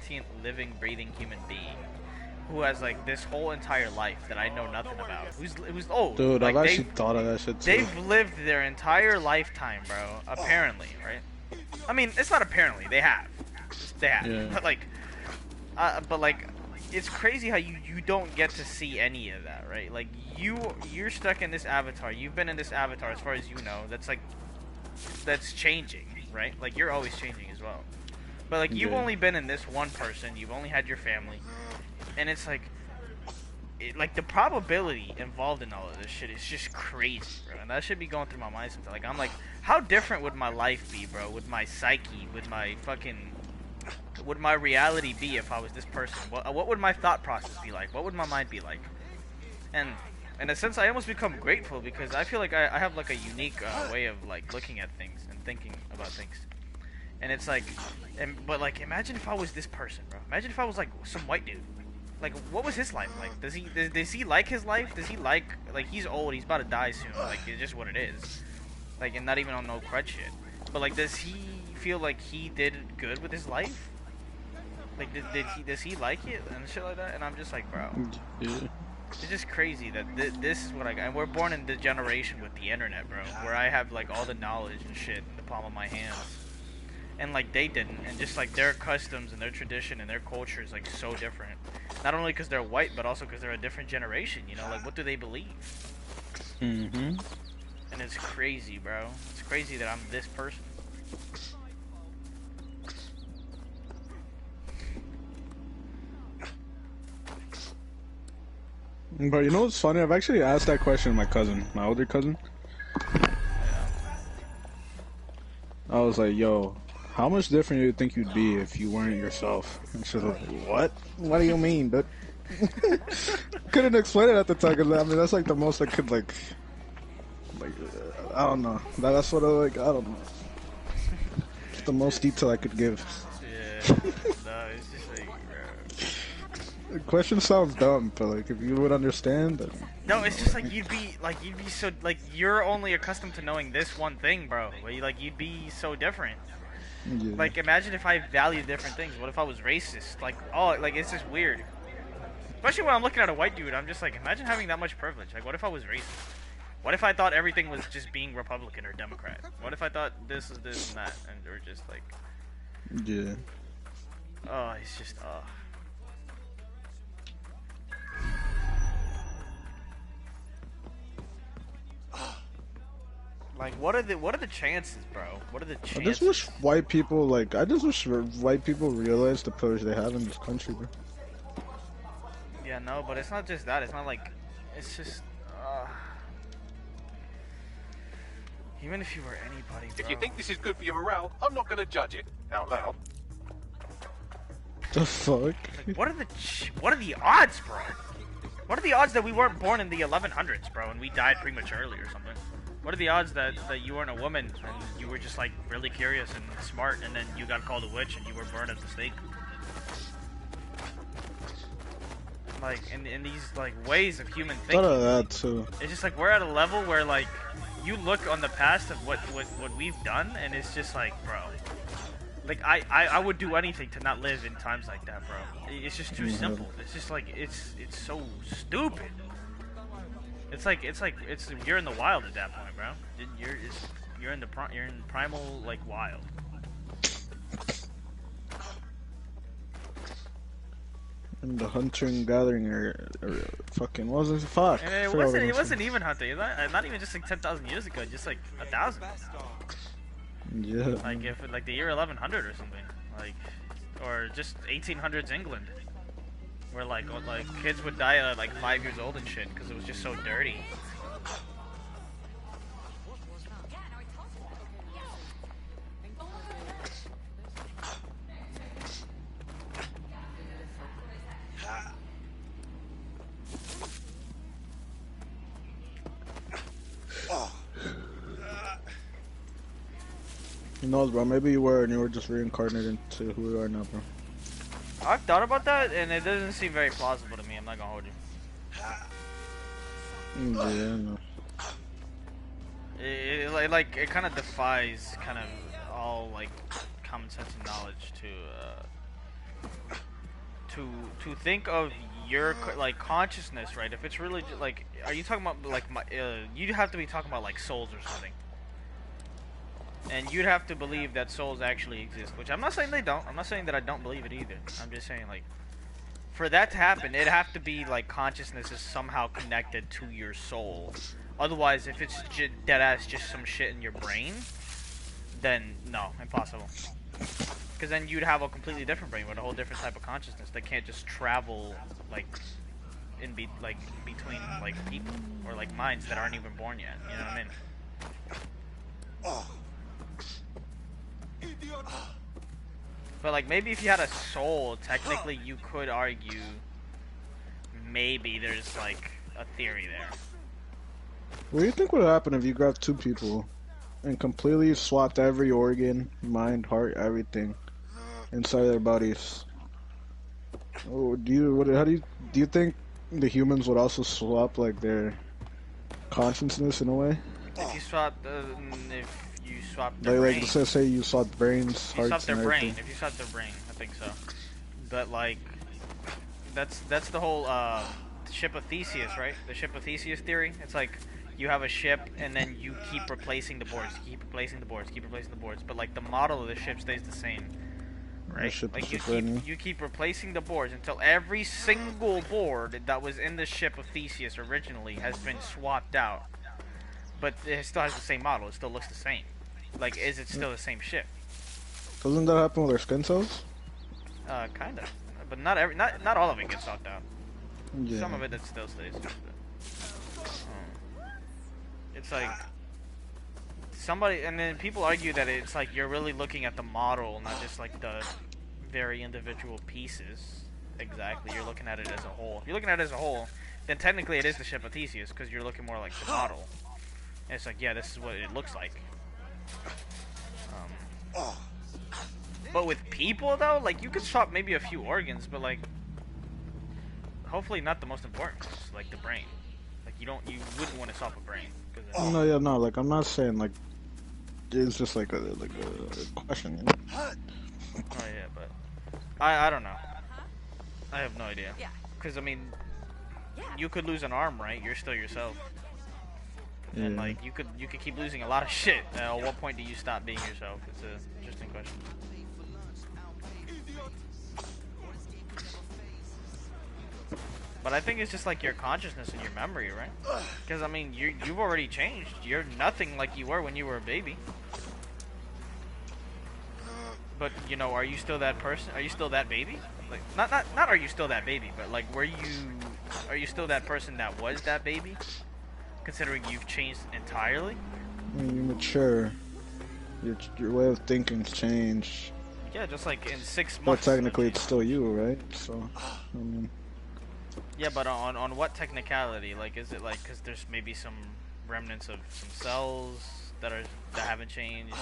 sentient, living, breathing human being who has like this whole entire life that I know nothing about. Who's old? Dude, Like I've actually thought of that shit too. they've lived their entire lifetime, bro. Apparently, right? I mean, it's not apparently. They have. They have. Yeah. But like, it's crazy how you don't get to see any of that, right? Like you're stuck in this avatar. You've been in this avatar as far as you know. That's changing, right? Like you're always changing as well. But like you've only been in this one person. You've only had your family, and it's like, like the probability involved in all of this shit is just crazy, bro. And that should be going through my mind sometimes. Like I'm like, how different would my life be, bro? With my psyche, with my fucking, would my reality be if I was this person? What would my thought process be like? What would my mind be like? And in a sense, I almost become grateful because I feel like I have like a unique way of like looking at things and thinking about things. And it's like, but like, imagine if I was this person, bro. Imagine if I was like some white dude. Like, what was his life like? Does he like his life? Does he like he's old, he's about to die soon. Like, it's just what it is. Like, and not even on no crud shit. But like, does he feel like he did good with his life? Like, does he like it and shit like that? And I'm just like, bro, it's just crazy that this is what I got. And we're born in the generation with the internet, bro, where I have like all the knowledge and shit in the palm of my hands. And like they didn't, and just like their customs and their tradition and their culture is like so different. Not only because they're white, but also because they're a different generation. You know, like what do they believe? And it's crazy, bro. It's crazy that I'm this person. But you know what's funny? I've actually asked that question to my cousin, my older cousin. I was like, yo, how much different do you think you'd be if you weren't yourself? And she was like, what? What do you mean, dude? Couldn't explain it at the time, cause I mean, that's like the most I could I don't know. That's what I like, I don't know. It's the most detail I could give. Yeah, no, it's just like, bro. The question sounds dumb, but like, if you would understand, then... No, it's just like you'd be so like you're only accustomed to knowing this one thing, bro. Like you'd be so different. Yeah. Like imagine if I valued different things. What if I was racist? Like like it's just weird. Especially when I'm looking at a white dude, I'm just like, imagine having that much privilege. Like what if I was racist? What if I thought everything was just being Republican or Democrat? What if I thought this is this and that, and or just like, Yeah. oh, it's just Like what are the chances, bro? What are the chances? I just wish white people white people realize the privilege they have in this country, bro. Yeah, no, but it's not just that. It's not like, it's just, even if you were anybody, bro. If you think this is good for your morale, I'm not going to judge it out loud. The fuck? Like, what are the odds, bro? What are the odds that we weren't born in the 1100s, bro, and we died prematurely or something? What are the odds that you weren't a woman and you were just like really curious and smart, and then you got called a witch and you were burned as a stake? Like in these like ways of human thinking. Thought of that too. It's just like we're at a level where like you look on the past of what we've done, and it's just like, bro. Like I would do anything to not live in times like that, bro. It's just too simple. It's just like it's so stupid. It's like you're in the wild at that point, bro. You're in primal like wild. In the hunter and gathering area, fucking wasn't fuck. And it wasn't even hunting. Not even just like 10,000 years ago. Just like 1,000. Yeah. Like if like the year 1100 or something, like, or just 1800s England, where like kids would die at like 5 years old and shit because it was just so dirty. Who knows, bro? Maybe you were, and you were just reincarnated into who you are now, bro. I've thought about that, and it doesn't seem very plausible to me. I'm not gonna hold you. Yeah, no. It kind of defies kind of all like common sense and knowledge to to think of your like consciousness, right? If it's really like, are you talking about like you'd have to be talking about like souls or something, and you'd have to believe that souls actually exist. Which I'm not saying they don't. I'm not saying that I don't believe it either. I'm just saying like, for that to happen, it'd have to be like consciousness is somehow connected to your soul. Otherwise, if it's dead ass just some shit in your brain, then no, impossible. Because then you'd have a completely different brain with a whole different type of consciousness that can't just travel like between like people or like minds that aren't even born yet. You know what I mean? But like maybe if you had a soul, technically you could argue maybe there's like a theory there. What do you think would happen if you grabbed two people and completely swapped every organ, mind, heart, everything inside their bodies? Oh, do you think the humans would also swap like their consciousness in a way? If you swap their brain, like let's say you swap brains, if you hearts, swap their and brain, everything. if you swap their brain, I think so. But like, that's the whole ship of Theseus, right? The ship of Theseus theory. It's like you have a ship and then you keep replacing the boards, keep replacing the boards, but like the model of the ship stays the same, right? Like you keep replacing the boards until every single board that was in the ship of Theseus originally has been swapped out. But it still has the same model. It still looks the same. Like, is it still the same ship? Doesn't that happen with their skin cells? Kind of. But not all of it gets swapped out. Yeah. Some of it that still stays. It's like somebody, and then people argue that it's like you're really looking at the model, not just like the very individual pieces. Exactly, you're looking at it as a whole. If you're looking at it as a whole, then technically it is the ship of Theseus because you're looking more like the model. And it's like, yeah, this is what it looks like. But with people though, like you could swap maybe a few organs, but like hopefully not the most important ones, like the brain. Like you wouldn't want to swap a brain. No, like I'm not saying like it's just like a question, you know? Oh yeah, but I don't know. I have no idea. Because I mean, you could lose an arm, right? You're still yourself. And like you could keep losing a lot of shit. At what point do you stop being yourself? It's an interesting question. But I think it's just like your consciousness and your memory, right? Because I mean, you've already changed. You're nothing like you were when you were a baby. But you know, are you still that person? Are you still that baby? Like not are you still that baby? But like, are you still that person that was that baby? Considering you've changed entirely. I mean, you mature. Your way of thinking's changed. Yeah, just like in 6 But months. technically, it's still you, right? So, I mean. Yeah, but on what technicality? Like, is it like because there's maybe some remnants of some cells that haven't changed,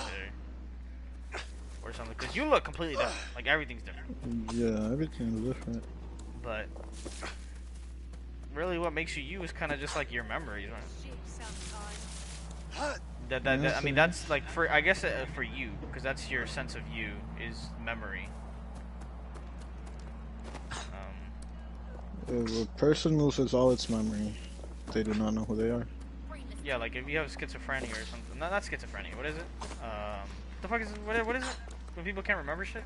or something? Because you look completely different. Like everything's different. Yeah, everything's different. But really, what makes you you is kind of just like your memories, right? I mean, that's like I guess for you, because that's your sense of you is memory. If a person loses all its memory, they do not know who they are. Yeah, like if you have schizophrenia or something. No, not schizophrenia. What is it? The fuck is it? What is it? When people can't remember shit?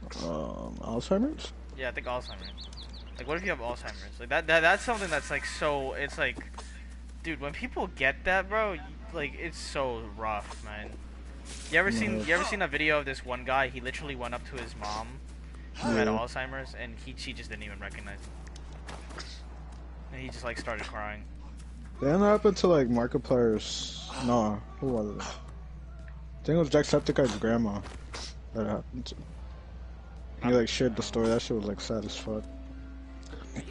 Alzheimer's? Yeah, I think Alzheimer's. Like, what if you have Alzheimer's? Like that's something that's like so. It's like, dude, when people get that, bro, like it's so rough, man. You ever seen a video of this one guy? He literally went up to his mom who had Alzheimer's, and she just didn't even recognize him. And he just like started crying. Didn't that happen to like Markiplier's? No, who was it? I think it was Jacksepticeye's grandma that happened to. He like shared the story. That shit was like sad as fuck. I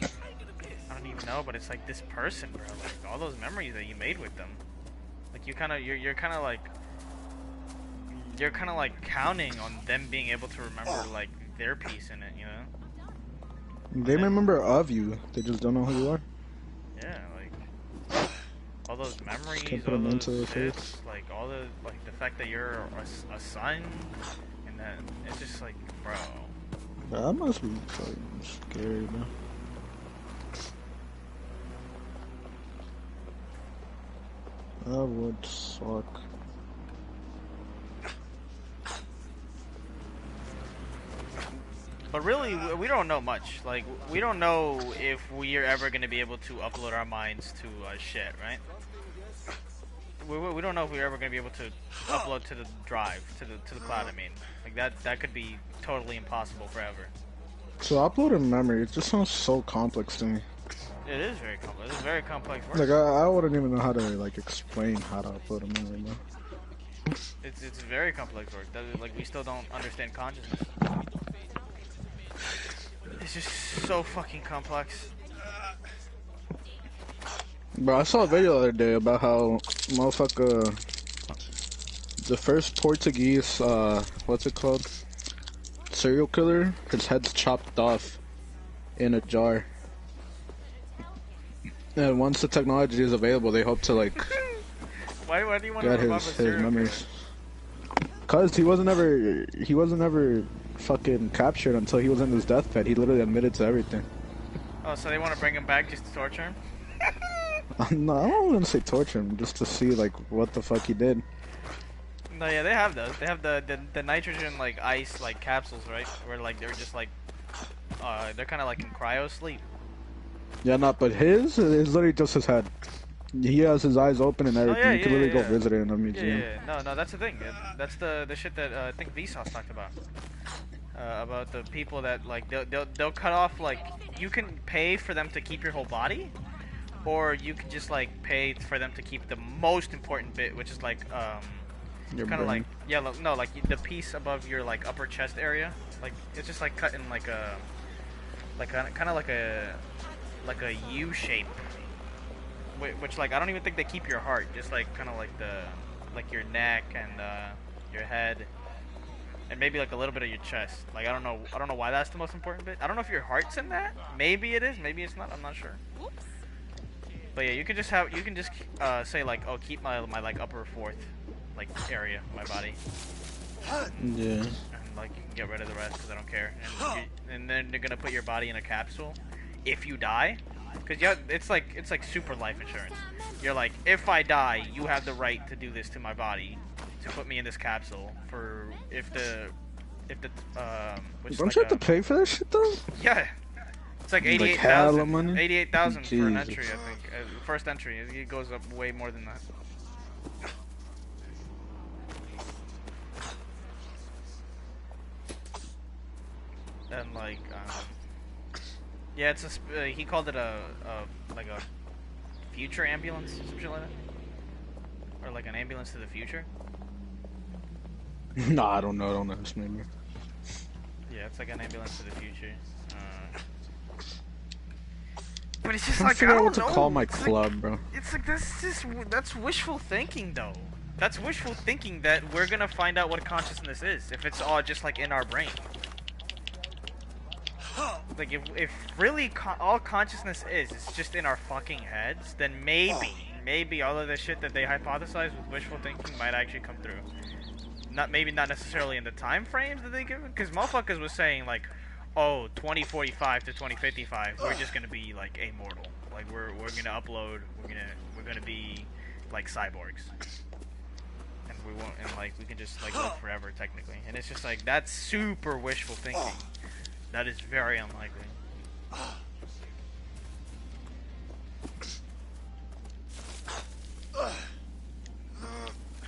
don't even know, but it's like this person, bro. Like all those memories that you made with them. Like you're kind of like counting on them being able to remember like their piece in it, you know? They remember of you. They just don't know who you are. Yeah, like all those memories, all those shits, like all the fact that you're a son, and that it's just like, bro. That must be fucking scary, bro. That would suck. But really, we don't know much. Like, we don't know if we are ever going to be able to upload our minds to shit, right? We don't know if we're ever going to be able to upload to the drive, to the cloud. I mean, like that could be totally impossible forever. So uploading memory, it just sounds so complex to me. It is very complex. It's very complex work. Like I wouldn't even know how to like explain how to upload a memory, bro. It's very complex work. Like we still don't understand consciousness. It's just so fucking complex. Bro, I saw a video the other day about how motherfucker, the first Portuguese, what's it called? Serial killer, his head's chopped off in a jar. And once the technology is available, they hope to like why do you want to get know about his serial memories. Cause he wasn't ever fucking captured until he was in his deathbed. He literally admitted to everything. Oh, so they want to bring him back just to torture him? No, I don't want to say torture him, just to see like what the fuck he did. No, yeah, they have those. They have the nitrogen like ice like capsules, right? Where like they're just like they're kind of like in cryo sleep. Yeah, not but his is literally just his head. He has his eyes open and everything. yeah, You can yeah, literally yeah. go visit it in a museum. Yeah. No, that's the thing. That's the shit that I think Vsauce talked about the people that like they'll cut off like you can pay for them to keep your whole body, or you can just like pay for them to keep the most important bit, which is like kind of like no like the piece above your like upper chest area. Like it's just like cut in like a kind of like a U shape. Which like I don't even think they keep your heart, just like kind of like your neck and your head, and maybe like a little bit of your chest. Like I don't know why that's the most important bit. I don't know if your heart's in that. Maybe it is. Maybe it's not. I'm not sure. But yeah, you can just say like, oh, keep my like upper fourth like area of my body. Yeah. And like you can get rid of the rest because I don't care. And then they're gonna put your body in a capsule if you die. Cause yeah, it's like super life insurance. You're like, if I die, you have the right to do this to my body, to put me in this capsule for if the which Don't is you like have to pay for that shit though? yeah, it's like Like hella money? 88,000 for an Jesus. entry. I think first entry. It goes up way more than that. And like yeah, it's he called it a like a future ambulance, some shit like that, or like an ambulance to the future. No, I don't know. I don't understand. Yeah, it's like an ambulance to the future. But it's just I'm like I figuring out don't what to know. call my It's club, like, bro. It's like that's wishful thinking though. That's wishful thinking that we're gonna find out what consciousness is if it's all just like in our brain. Like if really all consciousness is just in our fucking heads, then maybe all of the shit that they hypothesize with wishful thinking might actually come through. Not necessarily in the time frames that they give, because motherfuckers was saying like, oh, 2045 to 2055, we're just gonna be like immortal. Like we're gonna upload, we're gonna be like cyborgs, and we won't, and like we can just like live forever technically. And it's just like that's super wishful thinking. That is very unlikely.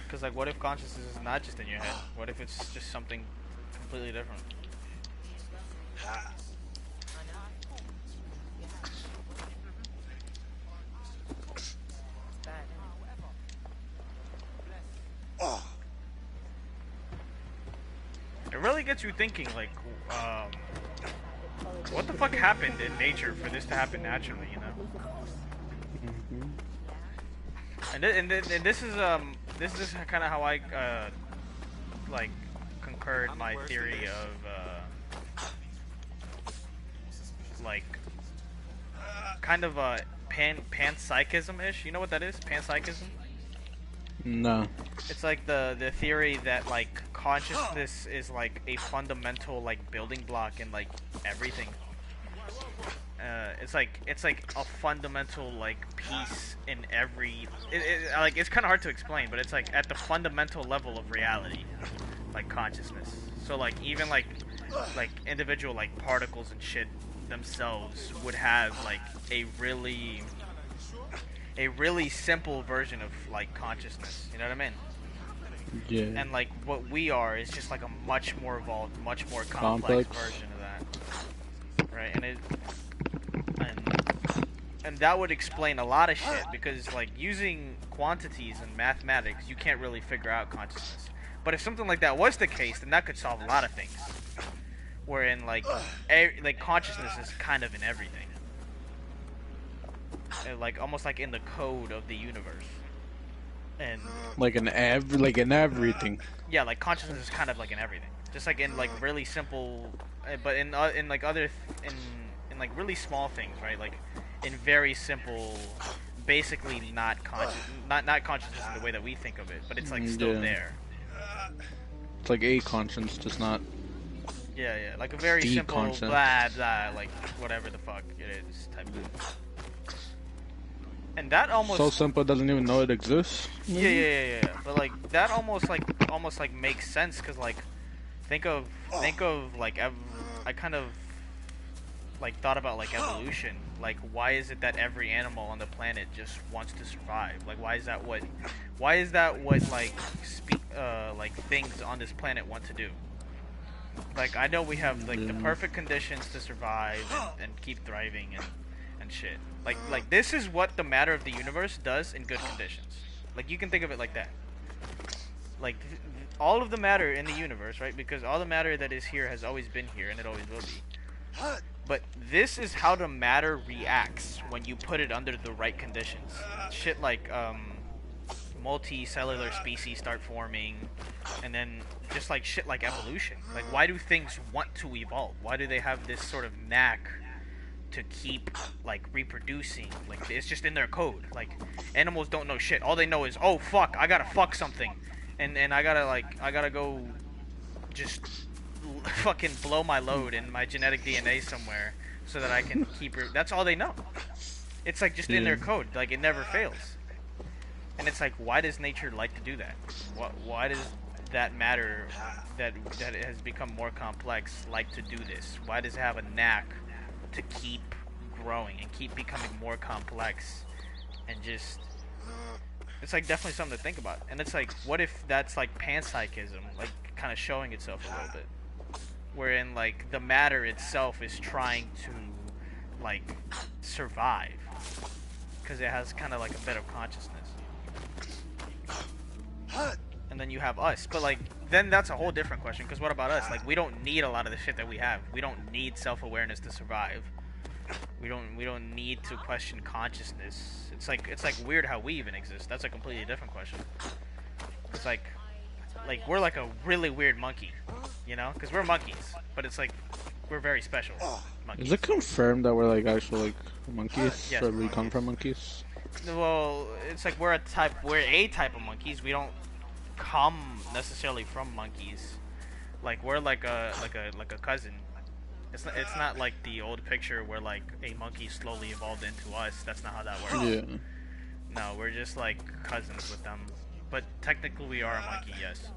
Because, like, what if consciousness is not just in your head? What if it's just something completely different? It really gets you thinking, like, what the fuck happened in nature for this to happen naturally, you know? And this is kind of how I like concurred my theory of like kind of a panpsychism ish. You know what that is? Panpsychism. No. It's like the theory that like consciousness is like a fundamental like building block in like everything. It's like a fundamental like piece in every. Like it's kind of hard to explain, but it's like at the fundamental level of reality, like consciousness. So like even like individual like particles and shit themselves would have like a really simple version of like consciousness. You know what I mean? Yeah. And like what we are is just like a much more evolved, much more complex version of that, right? And that would explain a lot of shit because like using quantities and mathematics, you can't really figure out consciousness. But if something like that was the case, then that could solve a lot of things. Wherein like like consciousness is kind of in everything, like almost like in the code of the universe. And like in everything. Yeah, like consciousness is kind of like in everything, just like in like really simple, but in like in like really small things, right? Like in very simple, basically not consciousness in the way that we think of it, but it's like still there. It's like a conscience, just not. Yeah, like a very simple blah blah, like whatever the fuck it is type of thing. And that almost so simple, doesn't even know it exists. Yeah. But like that almost like makes sense because like think of like I kind of like thought about like evolution. Like why is it that every animal on the planet just wants to survive? Like why is that what like like things on this planet want to do? Like I know we have like the perfect conditions to survive and keep thriving and shit. Like this is what the matter of the universe does in good conditions. Like you can think of it like that. Like all of the matter in the universe, right? Because all the matter that is here has always been here and it always will be. But this is how the matter reacts when you put it under the right conditions. Shit like multicellular species start forming, and then just like shit like evolution. Like why do things want to evolve? Why do they have this sort of knack to keep like reproducing? Like it's just in their code. Like animals don't know shit. All they know is, oh fuck, I gotta fuck something, and I gotta go just fucking blow my load in my genetic DNA somewhere so that I can keep it. That's all they know. It's like just in their code. Like it never fails. And it's like, why does nature like to do that? Why does that matter that it has become more complex like to do this? Why does it have a knack to keep growing and keep becoming more complex? And just, it's like definitely something to think about. And it's like, what if that's like panpsychism, like kind of showing itself a little bit, wherein like the matter itself is trying to like survive because it has kind of like a bit of consciousness. And then you have us, but like then that's a whole different question, because what about us? Like we don't need a lot of the shit that we have. We don't need self-awareness to survive. We don't need to question consciousness. It's like weird how we even exist. That's a completely different question. It's like we're like a really weird monkey, you know, because we're monkeys, but it's like we're very special monkeys. Is it confirmed that we're like actual like monkeys? Yes, or we come from monkeys? Well, it's like we're a type of monkeys. We don't come necessarily from monkeys. Like we're like a cousin. It's not like the old picture where like a monkey slowly evolved into us. That's not how that works. Yeah. No, we're just like cousins with them. But technically we are a monkey, yes.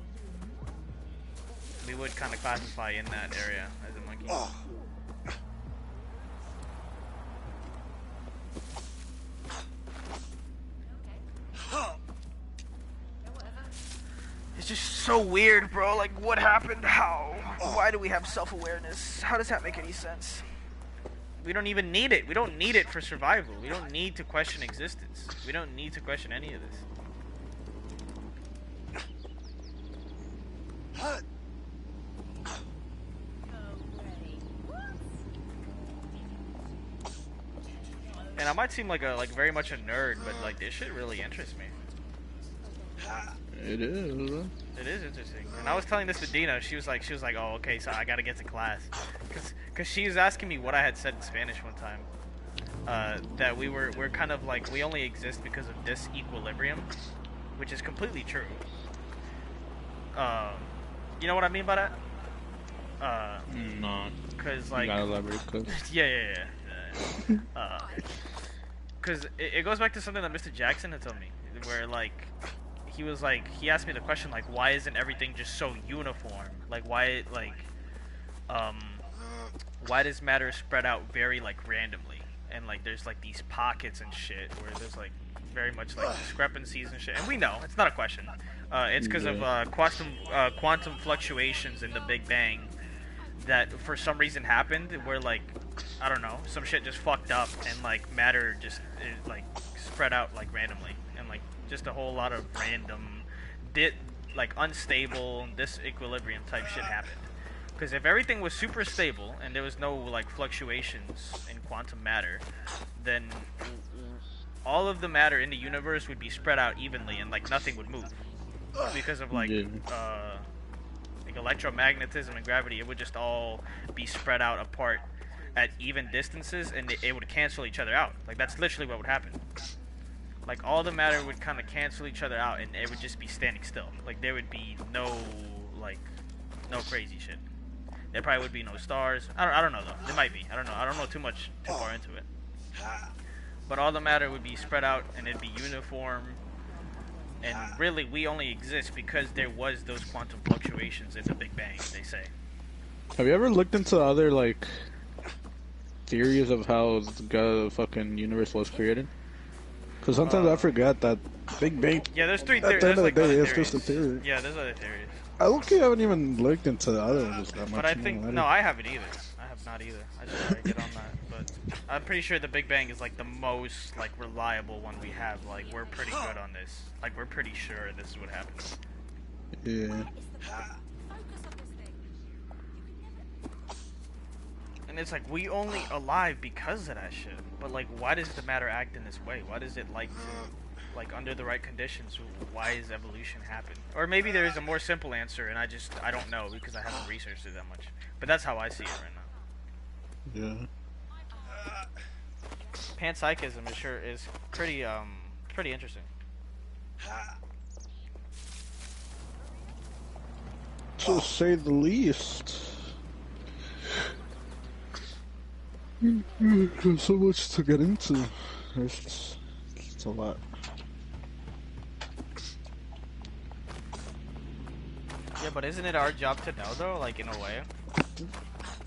We would kind of classify in that area as a monkey. It's just so weird, bro. Like, what happened? How? Why do we have self-awareness? How does that make any sense? We don't even need it. We don't need it for survival. We don't need to question existence. We don't need to question any of this. And I might seem like very much a nerd, but like this shit really interests me. It is. It is interesting. And I was telling this to Dina. She was like, oh, okay, so I gotta get to class, cause she was asking me what I had said in Spanish one time. That we're kind of like, we only exist because of disequilibrium, which is completely true. You know what I mean by that? Uh, No, cause you like, gotta elaborate, cause yeah. Cause it goes back to something that Mr. Jackson had told me, where like, he asked me the question like, why isn't everything just so uniform? Like, um, why does matter spread out very like randomly? And like, there's like these pockets and shit where there's like very much like discrepancies and shit. And we know it's not a question. It's because of quantum fluctuations in the Big Bang that for some reason happened where like I don't know, some shit just fucked up and like matter just like spread out like randomly and like just a whole lot of random like unstable disequilibrium type shit happened. Because if everything was super stable and there was no like fluctuations in quantum matter, then all of the matter in the universe would be spread out evenly and like nothing would move because of like electromagnetism and gravity. It would just all be spread out apart at even distances and it would cancel each other out. Like that's literally what would happen. Like all the matter would kind of cancel each other out and it would just be standing still. Like there would be no crazy shit. There probably would be no stars. I don't know though. There might be. I don't know. I don't know too far into it. But all the matter would be spread out and it'd be uniform. And really, we only exist because there was those quantum fluctuations in the Big Bang, they say. Have you ever looked into other, like, theories of how the fucking universe was created? Because sometimes I forget that Big Bang... Yeah, there's three theories. At the end of the like day, it's just a theory. Yeah, there's other theories. I haven't even looked into the other ones that much. But I think... No, I haven't either. I have not either. I just try to get on that. But I'm pretty sure the Big Bang is, like, the most, like, reliable one we have. Like, we're pretty good on this. Like, we're pretty sure this is what happened. Yeah. And it's like, we only alive because of that shit. But, like, why does the matter act in this way? Why does it like to, like, under the right conditions, why is evolution happen? Or maybe there is a more simple answer, and I don't know, because I haven't researched it that much. But that's how I see it right now. Yeah. Panpsychism is pretty interesting. To say the least. There's so much to get into. It's a lot. Yeah, but isn't it our job to know, though? Like, in a way?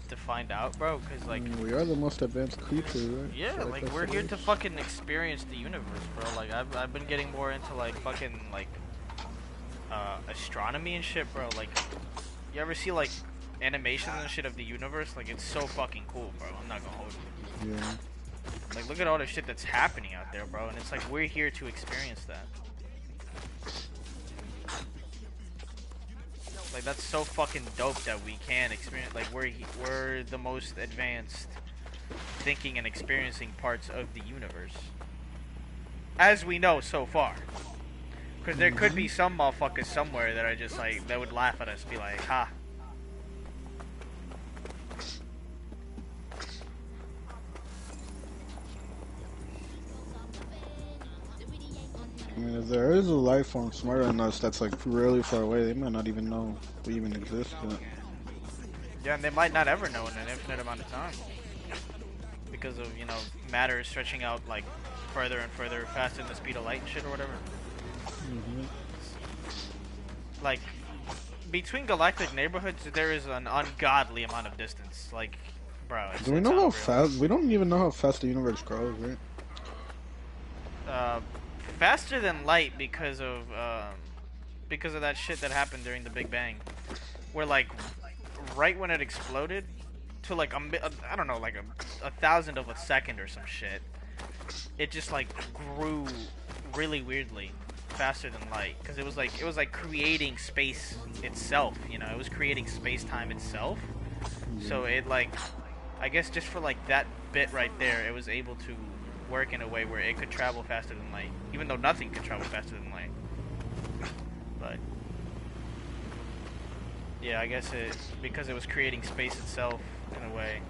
To find out, bro? Because, like... We are the most advanced creatures, right? Yeah, so like, we're here to fucking experience the universe, bro. Like, I've been getting more into, like, fucking, like... astronomy and shit, bro. Like, you ever see, like, animations and shit of the universe? Like, it's so fucking cool, bro. I'm not gonna hold you. Yeah. Like, look at all the shit that's happening out there, bro. And it's like, we're here to experience that. Like, that's so fucking dope that we can experience. Like, we're the most advanced thinking and experiencing parts of the universe. As we know so far. Because there could be some motherfuckers somewhere that are just like, that would laugh at us, be like, ha. I mean, if there is a life form smarter than us that's like really far away, they might not even know we even exist yet. Yeah, and they might not ever know in an infinite amount of time. Because of, you know, matter stretching out like further and further faster than the speed of light and shit or whatever. Like, between galactic neighborhoods, there is an ungodly amount of distance. Like, bro, do we know how fast? We don't even know how fast the universe grows, right? Faster than light because of that shit that happened during the Big Bang, where like right when it exploded, to like I don't know, like a thousandth of a second or some shit, it just like grew really weirdly faster than light, because it was like creating space itself, you know, it was creating space-time itself. So it like, I guess just for like that bit right there, it was able to work in a way where it could travel faster than light, even though nothing could travel faster than light. But yeah, I guess it's because it was creating space itself in a way.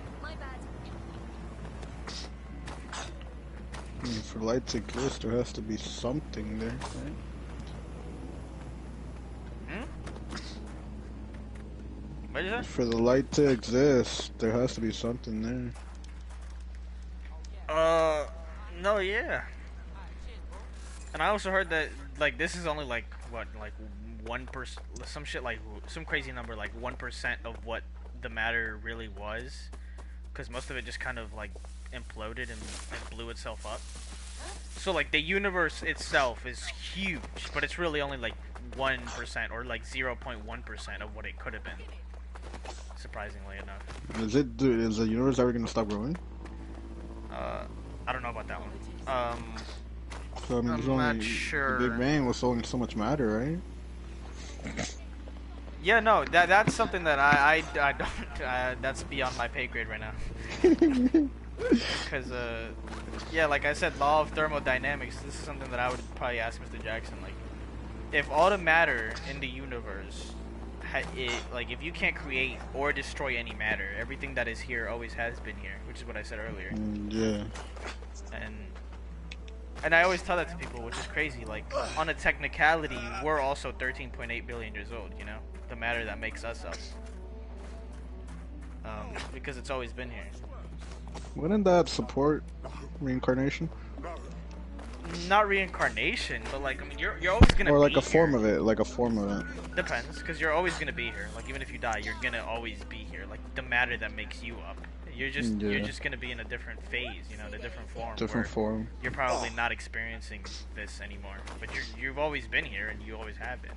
For light to exist, there has to be something there, right? What did you say? For the light to exist, there has to be something there. No, yeah. And I also heard that like this is only like what, like 1%, some shit like some crazy number, like 1% of what the matter really was, because most of it just kind of like imploded and blew itself up. So like the universe itself is huge, but it's really only like 1% or like 0.1% of what it could have been. Surprisingly enough. Is the universe ever gonna stop growing? I don't know about that one. So, I mean, I'm not sure. The Big Bang was only so much matter, right? Yeah, no, that's something that I don't. That's beyond my pay grade right now. Because yeah, like I said, law of thermodynamics. This is something that I would probably ask Mr. Jackson. Like, if all the matter in the universe, like, if you can't create or destroy any matter, everything that is here always has been here, which is what I said earlier. Yeah. And I always tell that to people, which is crazy. Like, on a technicality, we're also 13.8 billion years old. You know, the matter that makes us up. Because it's always been here. Wouldn't that support reincarnation? Not reincarnation, but like, I mean, you're always gonna or like be a form here. of it, like a form of it. Depends, because you're always gonna be here. Like, even if you die, you're gonna always be here. Like, the matter that makes you up. You're just gonna be in a different phase, you know, in a different form. Different form. You're probably not experiencing this anymore, but you've always been here, and you always have been.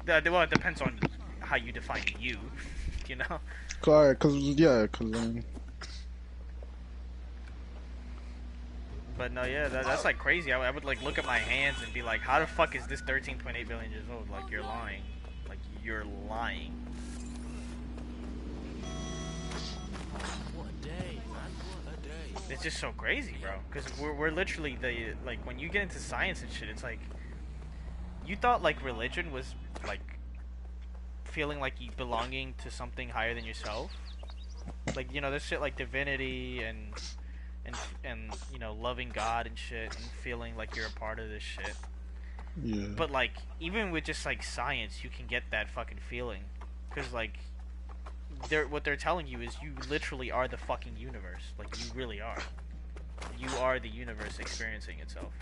Well, it depends on how you define you, you know. But no, yeah, that's like crazy. I would like look at my hands and be like, how the fuck is this 13.8 billion years old? Like, you're lying. Like, you're lying. It's just so crazy, bro. Because we're literally like, when you get into science and shit, it's like, you thought like religion was like feeling like you belonging to something higher than yourself. Like, you know, this shit like divinity and you know, loving God and shit, and feeling like you're a part of this shit. Yeah. But like, even with just like science, you can get that fucking feeling, because like, what they're telling you is you literally are the fucking universe. Like, you really are. You are the universe experiencing itself.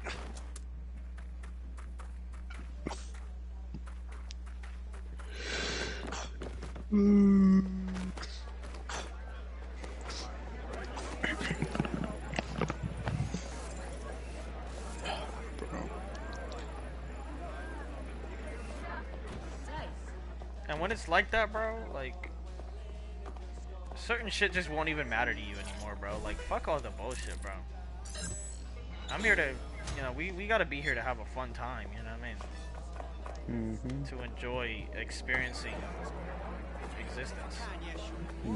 And when it's like that, bro, like, certain shit just won't even matter to you anymore, bro. Like, fuck all the bullshit, bro. I'm here to, you know, we gotta be here to have a fun time, you know what I mean? To enjoy experiencing existence.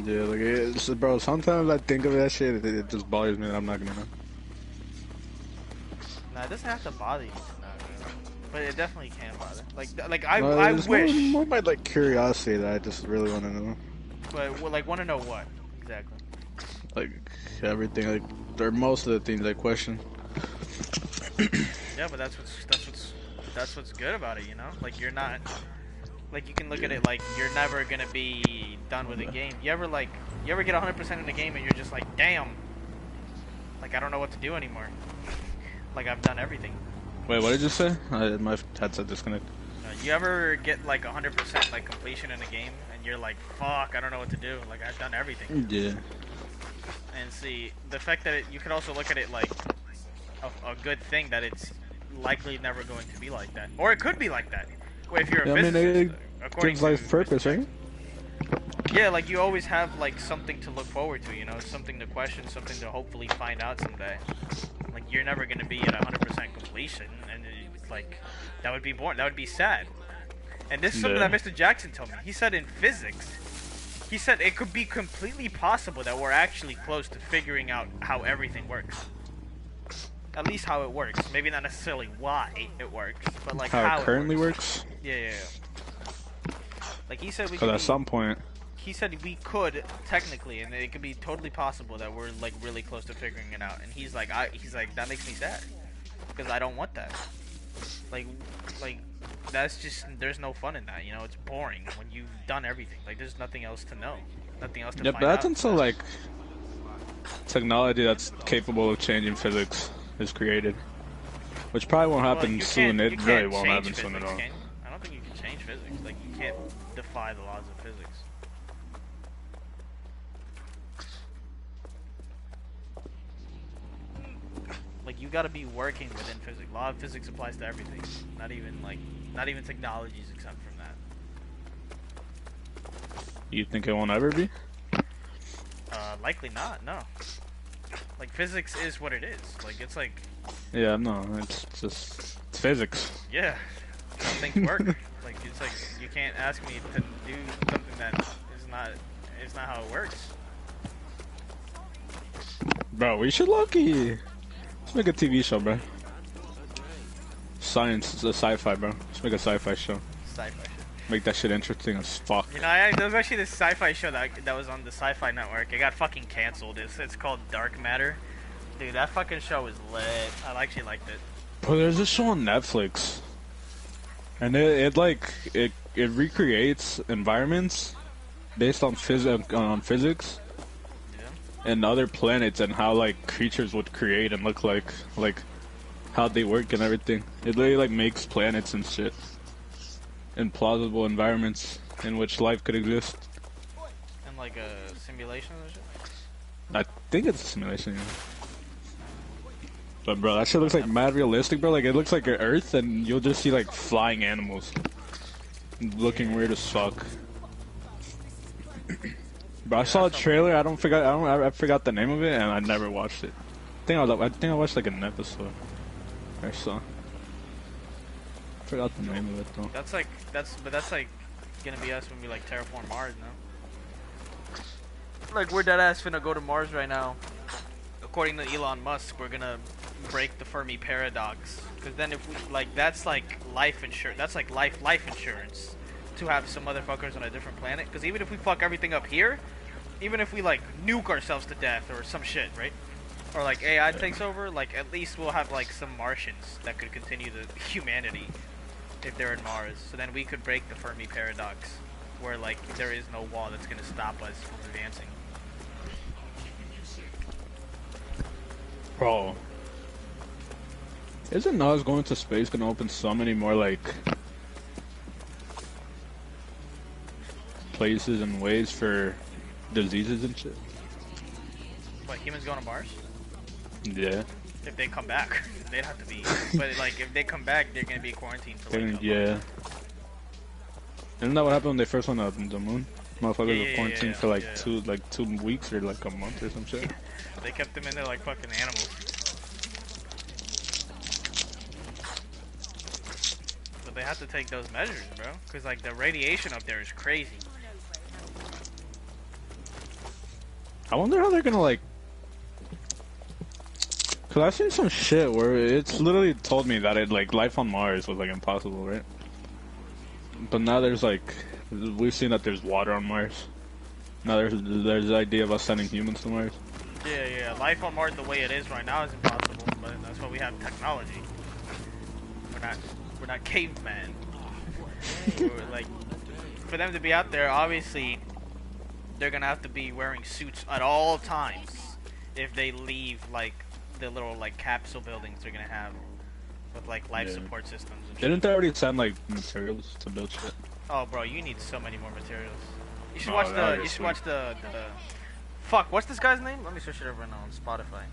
Yeah, like, it's, bro, sometimes I think of that shit, it just bothers me that I'm not gonna know. Nah, it doesn't have to bother you to know, but it definitely can bother. Like I wish. More by like curiosity that I just really want to know. But like, want to know what exactly? Like everything, like, or most of the things I question. Yeah, but that's what's good about it, you know? Like, you're not, like, you can look at it like you're never gonna be done with a game. You ever get 100% in the game and you're just like, damn, like, I don't know what to do anymore. Like, I've done everything. Wait, what did you say? My headset disconnected. You ever get like 100% like completion in a game and you're like, fuck, I don't know what to do. Like, I've done everything. Yeah. And see, the fact that you could also look at it like a good thing, that it's likely never going to be like that, or it could be like that. Well, if you're a physicist, according gives to life purpose, right? Yeah, like, you always have like something to look forward to, you know, something to question, something to hopefully find out someday. Like, you're never gonna be at 100% completion, and it's like, that would be boring. That would be sad. And this is something that Mr. Jackson told me. He said in physics, he said it could be completely possible that we're actually close to figuring out how everything works. At least how it works. Maybe not necessarily why it works, but like how it currently works. Yeah. Like, he said, Because at some point, he said we could technically, and it could be totally possible that we're like really close to figuring it out. And he's like, that makes me sad, because I don't want that. Like, like that's just there's no fun in that. You know, it's boring when you've done everything. Like, there's nothing else to know, nothing else to Yeah, but find that's out. until like technology that's capable of changing physics is created, which probably won't Well, happen soon. you It really can't won't change happen soon at physics, all. can you? I don't think you can change physics. Like, you can't defy the laws of physics. Like, you gotta be working within physics. Law of physics applies to everything. Not even technologies exempt from that. You think it won't ever be? Likely not. No. Like, physics is what it is. Like, it's like, Yeah, no, it's just it's physics. yeah, how things work. Like, it's like you can't ask me to do something that is not how it works. Bro, we should lucky. Let's make a TV show, bro. Science is a sci-fi, bro. Let's make a sci-fi show. Sci-fi shit. Make that shit interesting as fuck. You know, there was actually this sci-fi show that was on the Sci-Fi Network. It got fucking canceled. It's called Dark Matter. Dude, that fucking show is lit. I actually liked it. Bro, there's this show on Netflix, and it recreates environments based on physics Yeah. and other planets and how like creatures would create and look like how they work and everything. It literally like makes planets and shit in plausible environments in which life could exist. And like a simulation and shit. I think it's a simulation, yeah. But bro, that shit looks like mad realistic, bro. Like it looks like an Earth, and you'll just see like flying animals, looking weird as fuck. Bro, I saw a trailer. I forgot the name of it, and I never watched it. I think I watched like an episode or so. I forgot the name of it though. That's like gonna be us when we like terraform Mars now. Like, we're dead ass finna go to Mars right now. According to Elon Musk, we're gonna break the Fermi paradox. Because then if we, like, that's like life insurance. That's like life insurance to have some motherfuckers on a different planet. Because even if we fuck everything up here, even if we like nuke ourselves to death or some shit, right? Or like AI takes over, like at least we'll have like some Martians that could continue the humanity if they're in Mars. So then we could break the Fermi paradox, where like there is no wall that's gonna stop us from advancing. Bro, isn't us going to space gonna open so many more like places and ways for diseases and shit? What, humans going to Mars? Yeah. If they come back, they'd have to be. But like, if they come back, they're gonna be quarantined for like a month. Yeah. Isn't that what happened when they first went up on the moon? Motherfuckers were quarantined for like 2 weeks or like a month or some shit. They kept them in there like fucking animals. But they have to take those measures, bro. Cause like the radiation up there is crazy. I wonder how they're gonna like. Cause I've seen some shit where it's literally told me that it like life on Mars was like impossible, right? But now there's like, we've seen that there's water on Mars. Now there's the idea of us sending humans to Mars. Yeah. Life on Mars the way it is right now is impossible, but that's why we have technology. We're not cavemen. We're like, for them to be out there, obviously, they're gonna have to be wearing suits at all times if they leave like the little like capsule buildings they're gonna have with like life support systems and shit. Didn't they already send like materials to build shit? Oh, bro, you need so many more materials. You should watch the fuck, what's this guy's name? Let me search it over now on Spotify.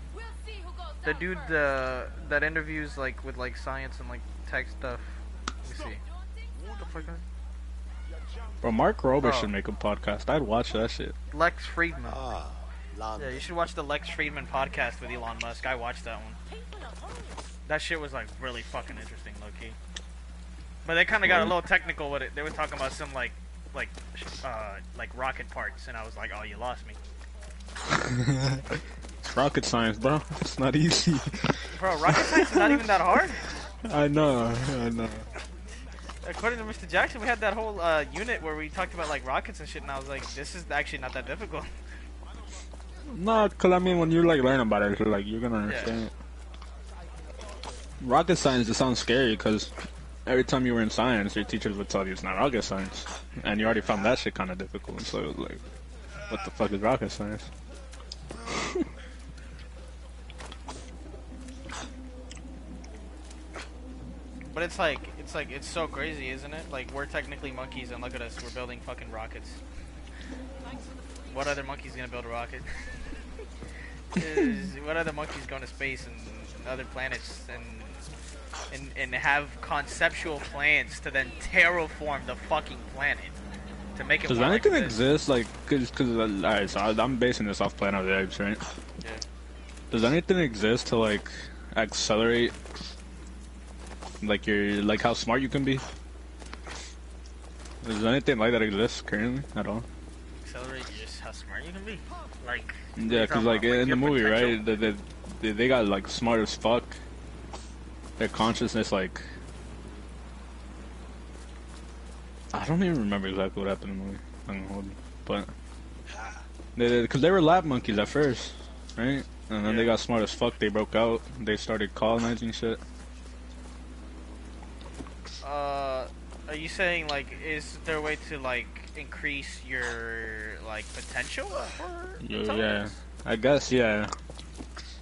The dude that interviews like with like science and like tech stuff. Let me see. What the fuck? Bro, Mark Rober should make a podcast. I'd watch that shit. Lex Friedman. Yeah, you should watch the Lex Friedman podcast with Elon Musk. I watched that one. That shit was like really fucking interesting, low key. But they kind of got a little technical with it. They were talking about some like rocket parts, and I was like, oh, you lost me. It's rocket science, bro. It's not easy. Bro, rocket science is not even that hard. I know. According to Mr. Jackson, we had that whole unit where we talked about like rockets and shit, and I was like, this is actually not that difficult. No, cause I mean, when you like learn about it, like you're gonna understand it. rocket science just sounds scary because every time you were in science, your teachers would tell you it's not rocket science, and you already found that shit kind of difficult. So it was like, what the fuck is rocket science? But it's so crazy, isn't it? Like, we're technically monkeys, and look at us, we're building fucking rockets. What other monkey's gonna build a rocket? What other monkeys going to space and other planets and have conceptual plans to then terraform the fucking planet to make it? Does more anything like this? exist? Like, cause alright, so I'm basing this off Planet of the Apes, right? Yeah. Does anything exist to like accelerate, like how smart you can be? Does anything like that exist currently at all? Accelerate just how smart you can be. Like, Yeah, cause like in the movie, right? They got like smart as fuck. Their consciousness, like, I don't even remember exactly what happened in the movie. I'm gonna hold you, but cause they were lab monkeys at first, right? And then they got smart as fuck. They broke out. They started colonizing shit. Are you saying, like, is there a way to, like, increase your, like, potential for Yeah, I guess, yeah.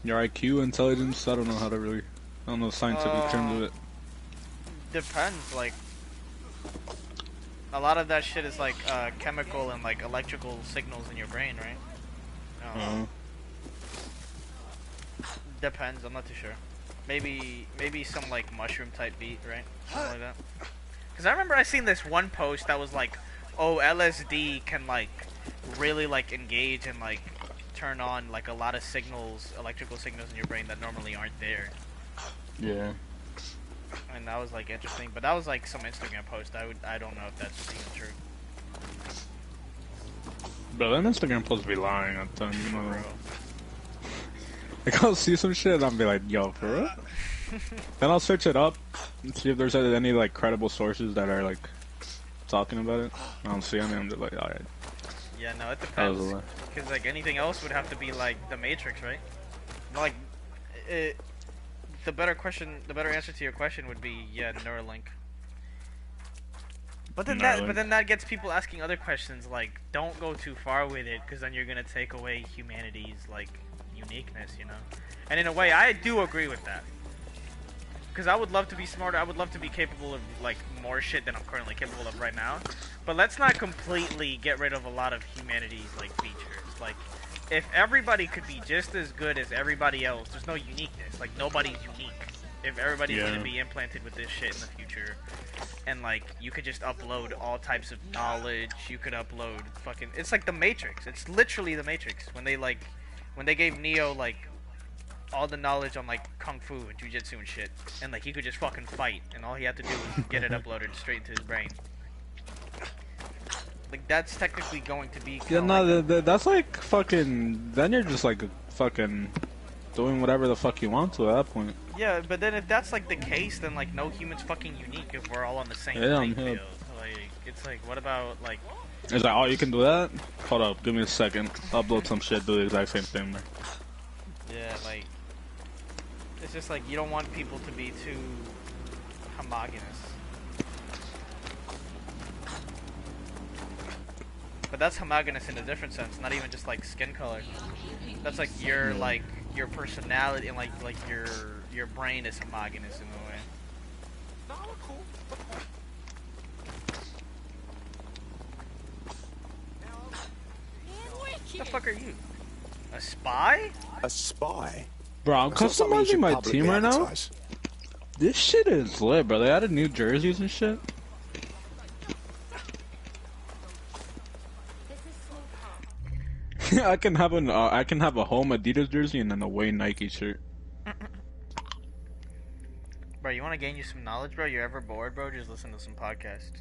Your IQ, intelligence, I don't know how to really, I don't know the scientific terms of it. Depends, like, a lot of that shit is, like, chemical and, like, electrical signals in your brain, right? Depends, I'm not too sure. Maybe some, like, mushroom type beat, right? Something like that. Because I remember I seen this one post that was like, oh, LSD can, like, really, like, engage and, like, turn on, like, a lot of signals, electrical signals in your brain that normally aren't there. Yeah. And that was, like, interesting. But that was, like, some Instagram post. I don't know if that's even true. Bro, that Instagram supposed to be lying, I'm telling you, know. Like, I'll see some shit and I'll be like, yo, for real? Then I'll search it up and see if there's any, like, credible sources that are, like, talking about it. I don't see any, I'm just like, alright. Yeah, no, it depends. Because, like, anything else would have to be, like, the Matrix, right? Like, the better answer to your question would be, yeah, Neuralink. But then that gets people asking other questions, like, don't go too far with it, because then you're gonna take away humanity's, like, uniqueness, you know? And in a way, I do agree with that. Because I would love to be smarter, I would love to be capable of, like, more shit than I'm currently capable of right now. But let's not completely get rid of a lot of humanity's, like, features. Like, if everybody could be just as good as everybody else, there's no uniqueness. Like, nobody's unique. If everybody's gonna be implanted with this shit in the future, and, like, you could just upload all types of knowledge, you could upload fucking... It's like the Matrix. It's literally the Matrix. When they gave Neo, like, all the knowledge on, like, kung fu and jujitsu and shit, and, like, he could just fucking fight, and all he had to do was get it uploaded straight into his brain. Like, that's technically going to be that's like fucking, then you're just like fucking doing whatever the fuck you want to at that point. Yeah, but then if that's, like, the case, then, like, no human's fucking unique if we're all on the same playing field. Like, it's like, what about, like... It's like, oh, you can do that? Hold up, give me a second. Upload some shit, do the exact same thing, man. Yeah, like... It's just like, you don't want people to be too homogenous. But that's homogenous in a different sense, not even just, like, skin color. That's like your, like, your personality and, like your brain is homogenous in a way. What the fuck are you? A spy? A spy? Bro, I'm customizing my team right now. This shit is lit, bro. They added new jerseys and shit. I can have a home Adidas jersey and then a away Nike shirt. Bro, you want to gain you some knowledge, bro? You're ever bored, bro? Just listen to some podcasts.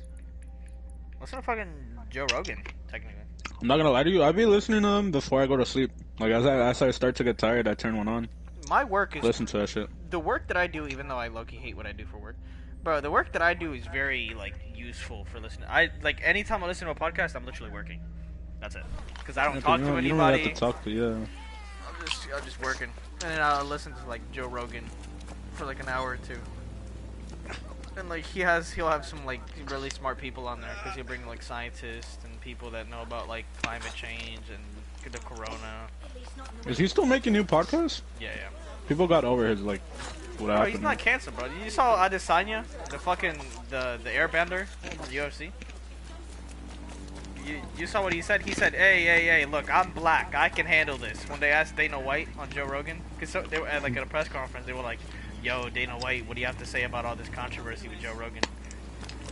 Listen to fucking Joe Rogan, technically. I'm not gonna lie to you. I be listening to them before I go to sleep. Like as I start to get tired, I turn one on. My work is listen to that shit. The work that I do, even though I low-key hate what I do for work, bro, the work that I do is very, like, useful for listening. Like, anytime I listen to a podcast, I'm literally working. That's it. Because I don't talk to anybody. You don't really have to talk to, I'm just working. And then I'll listen to, like, Joe Rogan. for like an hour or two. And like he'll have some like really smart people on there because he'll bring like scientists and people that know about like climate change and the corona. Is he still making new podcasts? Yeah, yeah. People got over his like what Bro, happened. he's not canceled, bro. You saw Adesanya, the fucking the airbender from the UFC. You saw what he said? He said, hey, look, I'm black. I can handle this. When they asked Dana White on Joe Rogan, because they were at like at a press conference, they were like, yo, Dana White, what do you have to say about all this controversy with Joe Rogan?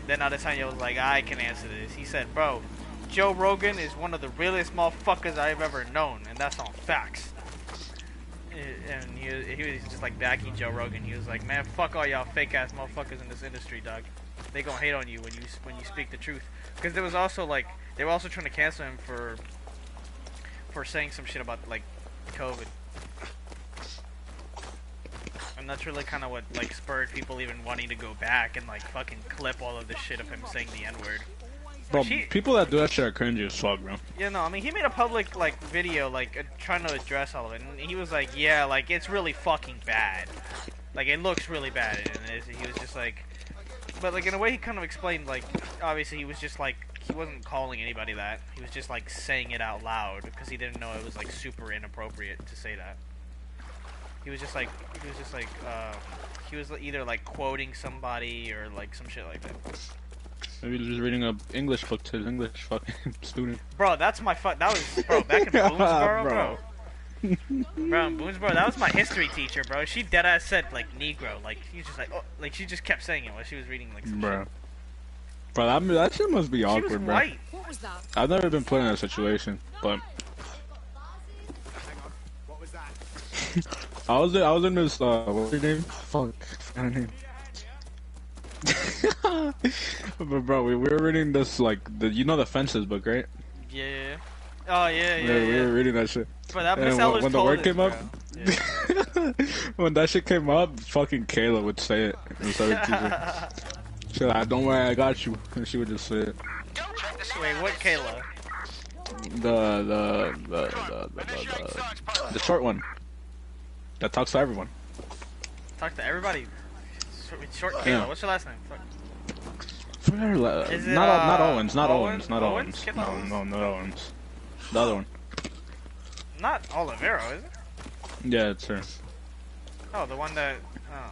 Then Adesanya was like, I can answer this. He said, bro, Joe Rogan is one of the realest motherfuckers I've ever known, and that's on facts. And he was just like backing Joe Rogan. He was like, man, fuck all y'all fake ass motherfuckers in this industry, dog. They gonna hate on you when you speak the truth. Because there was also like they were also trying to cancel him for saying some shit about like COVID. And that's really kind of what like spurred people even wanting to go back and like fucking clip all of this shit of him saying the N-word. Bro, people that do that shit are cringy as fuck, bro. Yeah, no, I mean, he made a public, like, video, like, trying to address all of it, and he was like, yeah, like, it's really fucking bad. Like, it looks really bad, and he was just like, but, like, in a way he kind of explained, like, obviously he was just, like, he wasn't calling anybody that, he was just, like, saying it out loud, because he didn't know it was, like, super inappropriate to say that. He was just, he was either, like, quoting somebody, or, like, some shit like that. Maybe he's just reading a English book to his English fucking student. Bro, that's my that was, bro, back in Boonesboro, bro. Bro, in Boonesboro, that was my history teacher, bro. She deadass said, like, Negro. Like, she was just like, oh, like, she just kept saying it while she was reading, like, some shit. Bro, that shit must be awkward, she was bro. white. What was that? I've never been put in that situation, but... Hang on. What was that? I was in this, what's her name? Fuck, her name. But bro, we were reading this like you know the Fences book, right? Yeah. Oh yeah. We were reading that shit. But that And when the word came up, yeah. when that shit came up, fucking Kayla would say it instead of teacher. She's like, "Don't worry, I got you," and she would just say it. Wait, what Kayla? The short one that talks to everyone. Talk to everybody. Short Kayla. Yeah. What's your last name? Is it, Not Owens. Not Owens? Owens. Not Owens? Owens. Kid Owens? No, not Owens. The other one. Not Olivero, is it? Yeah, it's her. Oh, the one that. Oh.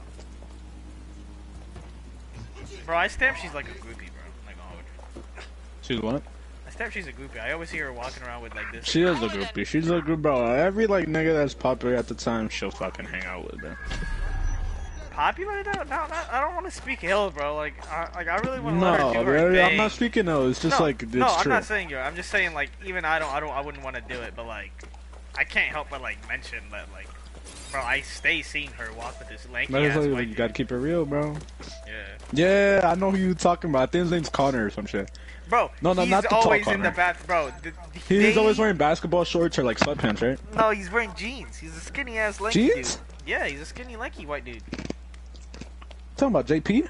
Bro, I stamp she's like a groupie, bro. I'm not gonna hold you. She's what? I stamp she's a groupie. I always see her walking around with like this. She is a groupie. She's a group, bro. Every like nigga that's popular at the time, she'll fucking hang out with them. Popular though? No, I don't want to speak ill, bro. Like I really want to let her do her bro, thing. I'm not speaking ill. It's just like it's no, I'm true. not saying you. I'm just saying like even I wouldn't want to do it, but like I can't help but like mention that like, bro, I stay seeing her walk with this lanky ass white You dude. gotta keep it real, bro. Yeah. Yeah, I know who you talking about. I think his name's Connor or some shit. Bro, No, he's not the tall always in Connor. the bath, bro. He's always wearing basketball shorts or like sweatpants, right? No, he's wearing jeans. He's a skinny ass lanky Jeans? dude. Yeah, he's a skinny lanky white dude. Talking about JP?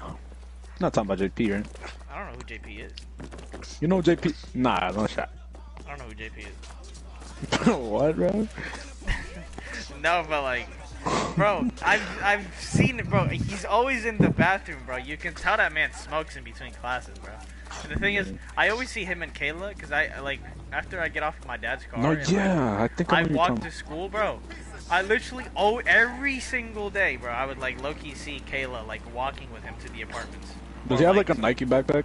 Not talking about JP, right? I don't know who JP is. You know JP? Nah, no shot. I don't know who JP is. What, bro? No, but like, bro, I've seen it, bro. He's always in the bathroom, bro. You can tell that man smokes in between classes, bro. And the thing is, I always see him and Kayla, because I like after I get off of my dad's car. No, and, yeah, I think I I'm walk to school, bro. I literally, every single day, bro, I would like low-key see Kayla like walking with him to the apartments. Does Or, he have like a Nike backpack?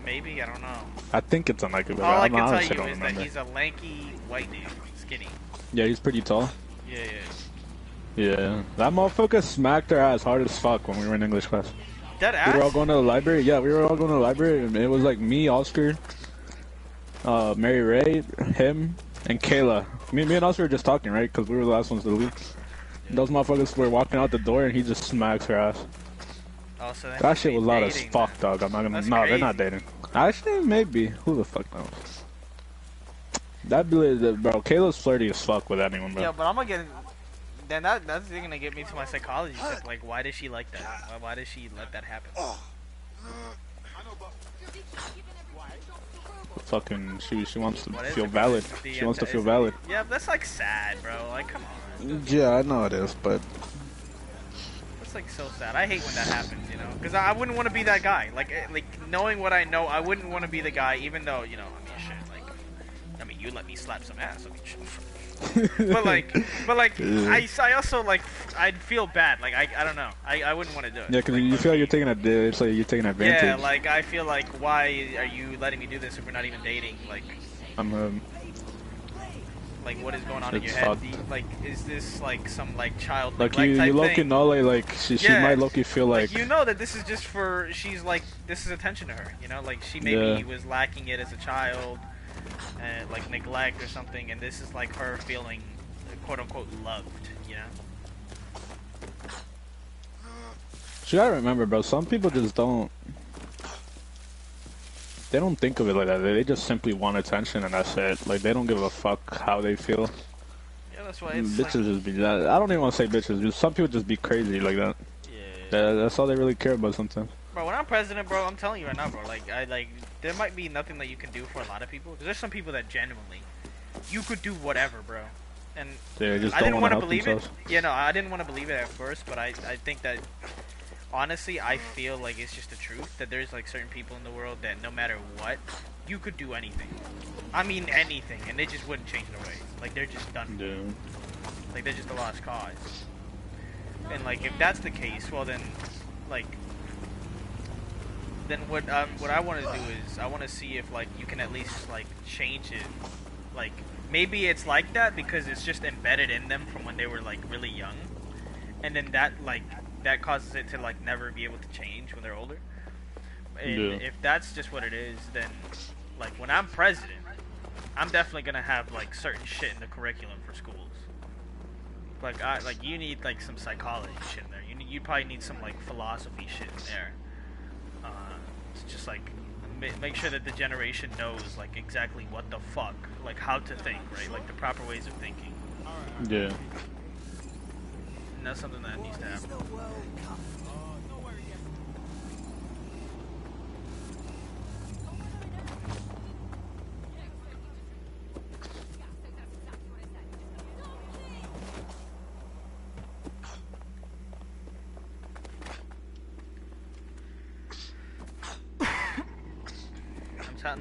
Maybe, I don't know. I think it's a Nike backpack. All I can tell honestly you don't is that remember. he's a lanky white dude, skinny. Yeah, he's pretty tall. Yeah. Yeah, that motherfucker smacked her ass hard as fuck when we were in English class. Dead ass? We were all going to the library. Yeah, we were all going to the library, and it was like me, Oscar, Mary Ray, him, and Kayla. Me and Oscar were just talking, right? Because we were the last ones to leave. Those motherfuckers were walking out the door, and he just smacks her ass. Oh, so That shit was loud as fuck, dog. I'm not gonna. That's No, they're not crazy. dating. Actually, maybe. Who the fuck knows? That bro, Kayla's flirty as fuck with anyone, bro. Yeah, but I'm gonna get. Then that's gonna get me to my psychology check. Like, why does she like that? Why does she let that happen? Fucking, she wants to What is feel it? valid. The She wants to feel is it- valid. Yeah, but that's like sad, bro. Like, come on. Yeah, I know it is, but like so sad. I hate when that happens, you know, because I wouldn't want to be that guy. Like knowing what I know, I wouldn't want to be the guy, even though, you know, I mean, shit, like, I mean, you let me slap some ass, I mean, shit. but like, I also like, I'd feel bad. Like, I don't know. I wouldn't want to do it. Yeah, because you feel like you're taking it's like you're taking advantage. Yeah, like I feel like, why are you letting me do this if we're not even dating? Like, like what is going on in your head? Like, is this like some like child like neglect type you low-key thing? know like she might low-key feel like you know that this is just for, she's like, this is attention to her, you know, like she maybe was lacking it as a child, and like neglect or something, and this is like her feeling quote unquote loved, you know. You gotta remember, bro, some people just don't, they don't think of it like that. They just simply want attention and that's it. Like, they don't give a fuck how they feel. Yeah, that's why it's bitches like, just be that. I don't even want to say bitches. Just some people just be crazy like that. Yeah. That's all they really care about sometimes. Bro, when I'm president, bro, I'm telling you right now, bro, like, there might be nothing that you can do for a lot of people. Because there's some people that genuinely, you could do whatever, bro. And They just I don't didn't want to believe themselves. it. Yeah, no, I didn't want to believe it at first, but I think that, honestly, I feel like it's just the truth. That there's, like, certain people in the world that no matter what, you could do anything. I mean anything, and they just wouldn't change their ways. Like, they're just done. Yeah. Like, they're just a lost cause. And, like, if that's the case, well then, like, then what I want to do is, I want to see if, like, you can at least, like, change it. Like, maybe it's like that because it's just embedded in them from when they were, like, really young. And then that, like, that causes it to, like, never be able to change when they're older. And if that's just what it is, then, like, when I'm president, I'm definitely gonna have, like, certain shit in the curriculum for schools. Like, you need, like, some psychology shit in there. You probably need some, like, philosophy shit in there. It's just, like, make sure that the generation knows, like, exactly what the fuck, like, how to think, right? Like, the proper ways of thinking. Yeah. And that's something that needs to happen.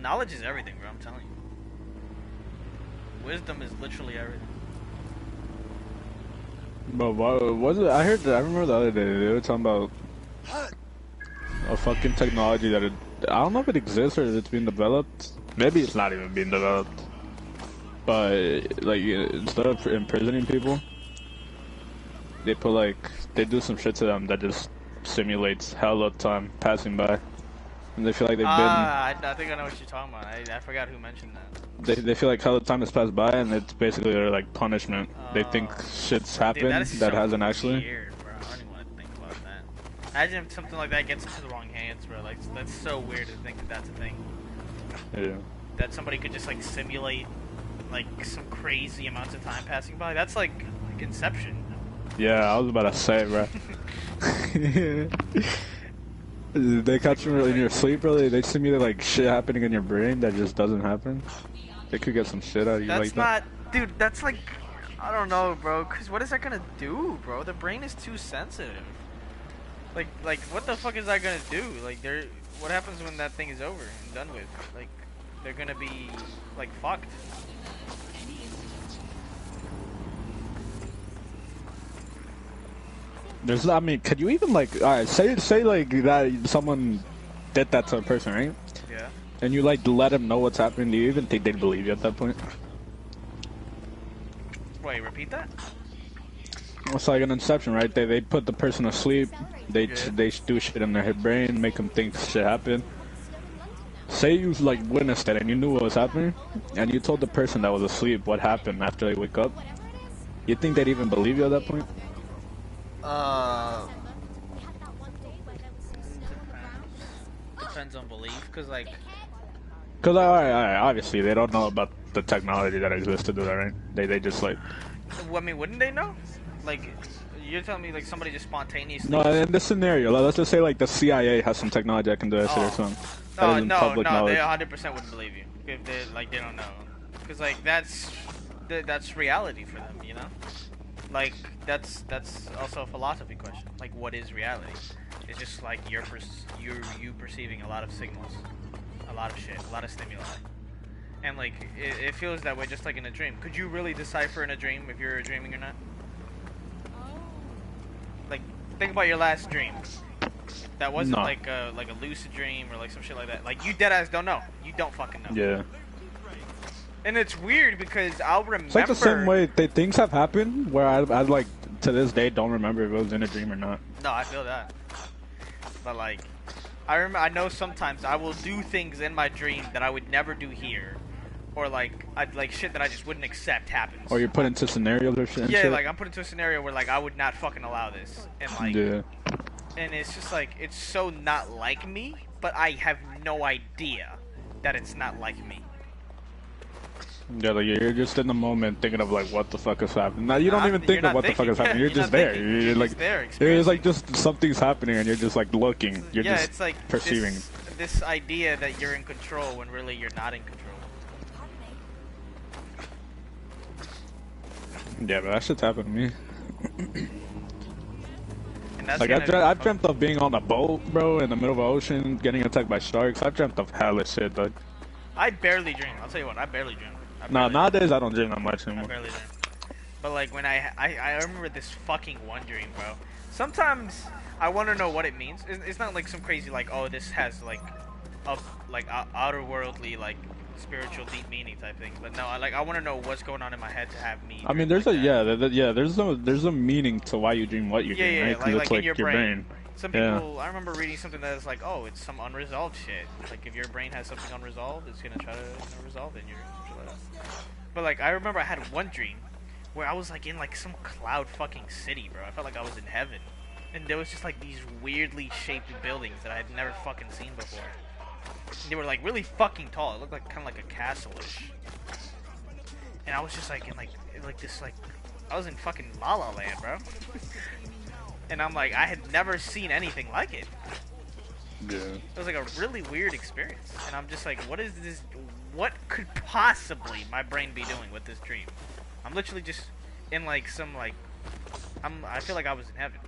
Knowledge is everything, bro. I'm telling you. Wisdom is literally everything. But what was it? I remember the other day they were talking about a fucking technology that I don't know if it exists or if it's being developed. Maybe it's not even being developed. But like, instead of imprisoning people, they put they do some shit to them that just simulates hella time passing by. And they feel like they've been... I think I know what you're talking about. I forgot who mentioned that. They feel like hella time has passed by, and it's basically their, like, punishment. They think shit's happened that hasn't actually... Weird, bro. I don't even want to think about that. Imagine if something like that gets into the wrong hands, bro. Like, that's so weird to think that that's a thing. Yeah. That somebody could just, like, simulate, like, some crazy amounts of time passing by. That's, like Inception. Yeah, I was about to say, bro. They catch you in your sleep, bro. They simulate like shit happening in your brain that just doesn't happen. They could get some shit out of you that's like not, that. dude. That's like, I don't know, bro. Cause what is that gonna do, bro? The brain is too sensitive. Like, what the fuck is that gonna do? Like, what happens when that thing is over and done with? Like, they're gonna be like fucked. I mean, could you even like, alright, say like that someone did that to a person, right? Yeah. And you like let them know what's happening. Do you even think they'd believe you at that point? Wait, repeat that? It's like an Inception, right? They put the person asleep. They do shit in their brain, make them think shit happened. Say you like witnessed it and you knew what was happening, and you told the person that was asleep what happened after they wake up. You think they'd even believe you at that point? Depends on belief, cause like. Cause alright, obviously they don't know about the technology that exists to do that, right? They just like. Well, I mean, wouldn't they know? Like, you're telling me like somebody just spontaneously. No, in this scenario, let's just say like the CIA has some technology that can do that shit or something. No, they 100% wouldn't believe you if they don't know, cause like that's reality for them, you know. Like that's also a philosophy question. Like, what is reality? It's just like you perceiving a lot of signals, a lot of shit, a lot of stimuli, and like it feels that way just like in a dream. Could you really decipher in a dream if you're dreaming or not? Like, think about your last dream. That wasn't like a lucid dream or like some shit like that. Like, you deadass don't know. You don't fucking know. Yeah. And it's weird because I'll remember. It's like the same way things have happened where I like to this day don't remember if it was in a dream or not. No, I feel that. But like, I know sometimes I will do things in my dream that I would never do here, or like shit that I just wouldn't accept happens. Or you're put into scenarios or shit. Yeah, like I'm put into a scenario where like I would not fucking allow this, and like. Yeah. And it's just like, it's so not like me, but I have no idea that it's not like me. Yeah, like you're just in the moment thinking of like what the fuck is happening. Now you don't even think of what the fuck is happening. You're just there. You're like there. It's like just something's happening and you're just like looking. You're just it's like perceiving. This idea that you're in control when really you're not in control. Yeah, but that shit's happened to me. Like I've dreamt of being on a boat, bro, in the middle of the ocean, getting attacked by sharks. I've dreamt of hella shit, dog. I barely dream. I'll tell you what, I barely dream. No, nowadays I don't dream that much anymore. I barely dream. But like when I remember this fucking one dream, bro. Sometimes I want to know what it means. It's not like some crazy like, oh, this has like outer worldly like spiritual deep meaning type thing. But no, I want to know what's going on in my head to have me. I mean, there's like there's a meaning to why you dream what you dream, right? Because it's like in your brain. Some people, I remember reading something that is like, oh, it's some unresolved shit. Like if your brain has something unresolved, it's gonna try to resolve it in your. But like I remember I had one dream where I was like in like some cloud fucking city, bro. I felt like I was in heaven, and there was just like these weirdly shaped buildings that I had never fucking seen before. They were like really fucking tall. It looked like kind of like a castle-ish. And I was just like in like this like I was in fucking La La Land, bro. And I'm like, I had never seen anything like it. Yeah. It was like a really weird experience. And I'm just like, what is this? What could possibly my brain be doing with this dream? I'm literally just in like some like I feel like I was in heaven.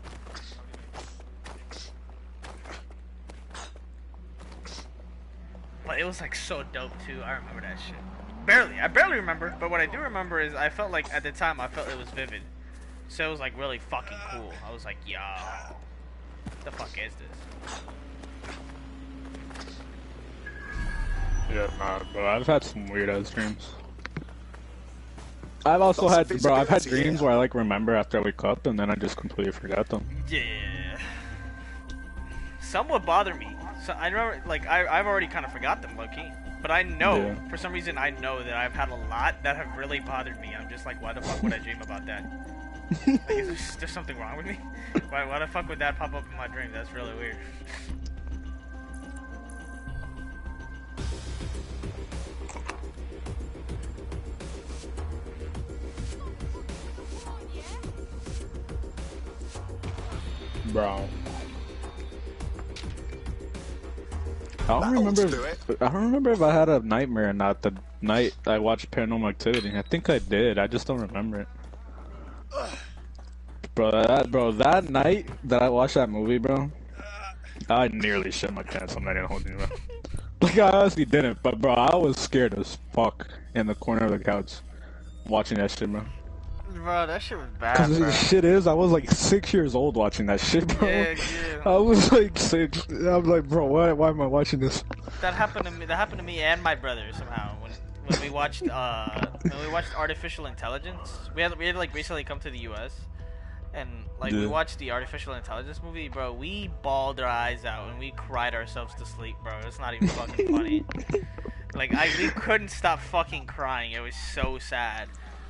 But it was like so dope too. I remember that shit. I barely remember, but what I do remember is I felt like at the time I felt it was vivid. So it was like really fucking cool. I was like, yo, what the fuck is this? Yeah, nah, bro. I've had some weird ass dreams. I've also had, bro. I've had dreams where I like remember after I wake up and then I just completely forgot them. Yeah. Some would bother me. So I remember, like, I've already kind of forgot them, low key. But I know, for some reason, I know that I've had a lot that have really bothered me. I'm just like, why the fuck would I dream about that? Like, is there something wrong with me? Why the fuck would that pop up in my dream? That's really weird. Bro. I don't remember if I had a nightmare or not the night I watched Paranormal Activity. I think I did. I just don't remember it. Bro, that night that I watched that movie, bro, I nearly shit my pants. I'm not even holding you, bro. Like, I honestly didn't, but bro, I was scared as fuck in the corner of the couch watching that shit, bro. Bro, that shit was bad, Cause bro. the shit is, I was like 6 years old watching that shit, bro. Yeah. I was like 6. I'm like, bro, why am I watching this? That happened to me and my brother somehow when we watched Artificial Intelligence. We had like recently come to the U.S. and like we watched the Artificial Intelligence movie, bro. We bawled our eyes out and we cried ourselves to sleep, bro. It's not even fucking funny. Like we couldn't stop fucking crying. It was so sad.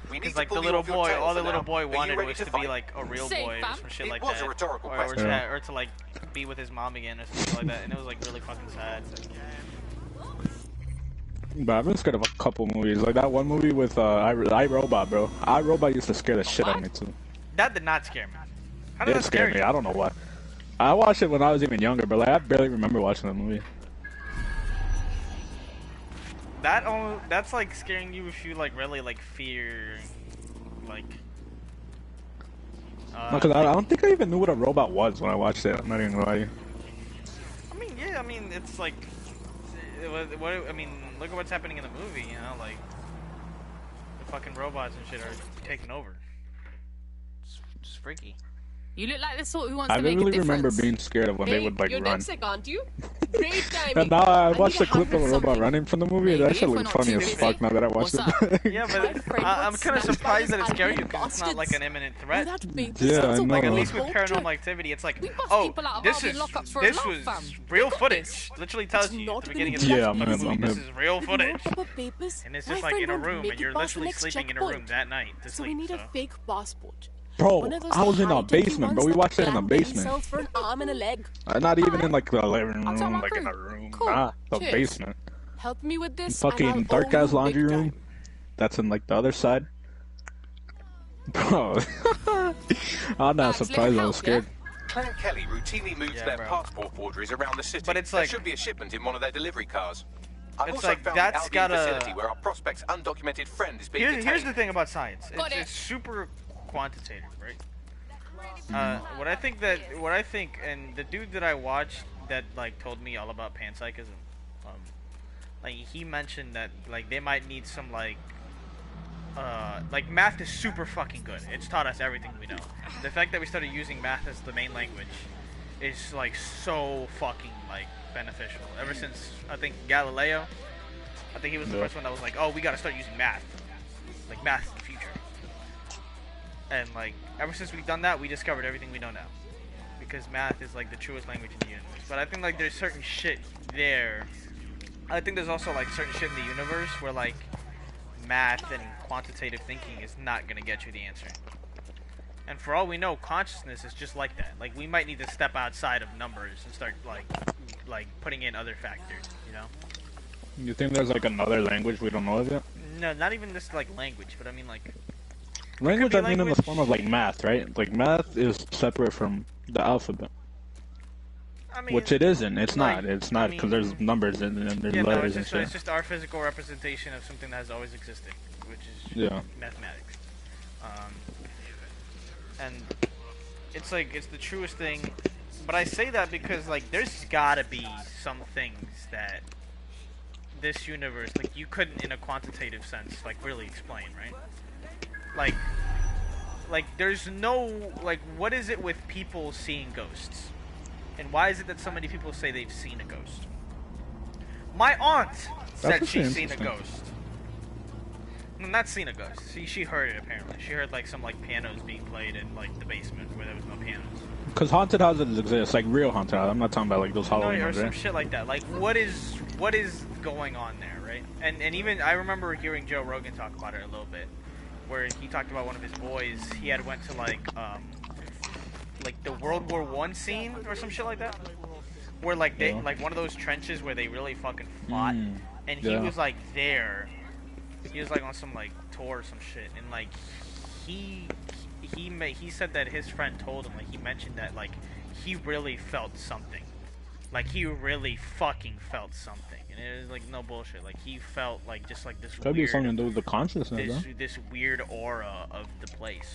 Because like the little boy, all the little boy wanted was to be like a real boy or some shit like that, or to like be with his mom again or something like that, and it was like really fucking sad. But I've been scared of a couple movies, like that one movie with iRobot, bro. iRobot used to scare the shit out of me too. That did not scare me. How did that scare me? I don't know why. I watched it when I was even younger, but like I barely remember watching the movie. That's like scaring you if you like really like fear, like No, because I don't think I even knew what a robot was when I watched it. I'm not even gonna lie to you. I mean, yeah, I mean, it's like, I mean, look at what's happening in the movie, you know, like, the fucking robots and shit are taking over. It's freaky. You look like the sort who wants I to make a really difference. remember being scared of when they would like you're run. dead sick, aren't you? Great timing. And now I watched need a clip of a robot running from the movie. Maybe That shit if we're looked not funny too as busy. fuck now that I watched What's it. Yeah, but I'm kind of surprised that it scared you because it's not like an imminent threat. Yeah, I Like, at know. least with paranormal activity, it's like, We bust oh, people out of this Harvey is lockups for a this laugh, was fam. real Look at footage. this. Literally tells It's you at not the beginning of gonna the be Yeah, movie, I'm this him. is real footage. Papers. And it's My just like friend in a won't room, make and it you're past the literally next sleeping in a checkpoint. room that night to So we sleep. need a So fake passport. Bro, One of those I was in a high-tech basement, ones bro. We that watched it in the plan baby basement. cells for an arm and a leg. Not even in like the living I'll tell room, my like in crew. a room. Cool. Nah, the Cheers. basement. Help me with this. Fucking and I'll dark owe ass you laundry big room. time. That's in like the other side. Bro, I'm not Max, surprised. let I him was help, scared. Clan Kelly routinely moves Yeah, their bro. passport forgeries around the city. But it's There like- should be a shipment in one of their delivery cars. I've It's also like, found that's the Albion gotta- facility where our prospect's undocumented friend is being here's detained. the thing about science. Got it. It's super quantitative, right? What I think, and the dude that I watched that like told me all about panpsychism, like he mentioned that like they might need some like math is super fucking good. It's taught us everything we know. The fact that we started using math as the main language is like so fucking like beneficial. Ever since I think Galileo, I think he was the Yeah. first one that was like, oh, we gotta start using math. Like math is the future. And like ever since we've done that, we discovered everything we know now. Because math is like the truest language in the universe. But I think like there's certain shit there. I think there's also like certain shit in the universe where like math and quantitative thinking is not gonna get you the answer. And for all we know, consciousness is just like that. Like we might need to step outside of numbers and start like putting in other factors, you know? You think there's like another language we don't know of yet? No, not even just like language, but I mean like Language, be I mean in the language. form of like math, right? Like math is separate from the alphabet, I mean which it isn't. It's like, not. It's not I because mean- there's numbers and there's yeah, no, letters it's and shit. just our physical representation of something that has always existed, which is Yeah. mathematics. And it's like it's the truest thing, but I say that because like there's gotta be some things that this universe like you couldn't in a quantitative sense like really explain, right? Like there's no like what is it with people seeing ghosts? And why is it that so many people say they've seen a ghost? My aunt said actually she's seen a interesting. ghost. No, not seen a ghost. She heard it apparently. She heard like some like pianos being played in like the basement where there was no pianos. Because haunted houses exist, like real haunted houses. I'm not talking about like those No, Halloween or ones, some right? shit like that. Like what is going on there, right? And even I remember hearing Joe Rogan talk about it a little bit, where he talked about one of his boys. He had went to like the World War I scene or some shit like that, where like they Yeah. like one of those trenches where they really fucking fought, and he yeah. was like there. He was like on some like tour or some shit, and like he said that his friend told him like he mentioned that like he really felt something, like he really fucking felt something, and it was like no bullshit. Like he felt like just like this Could be weird, something to do with the consciousness, this weird aura of the place.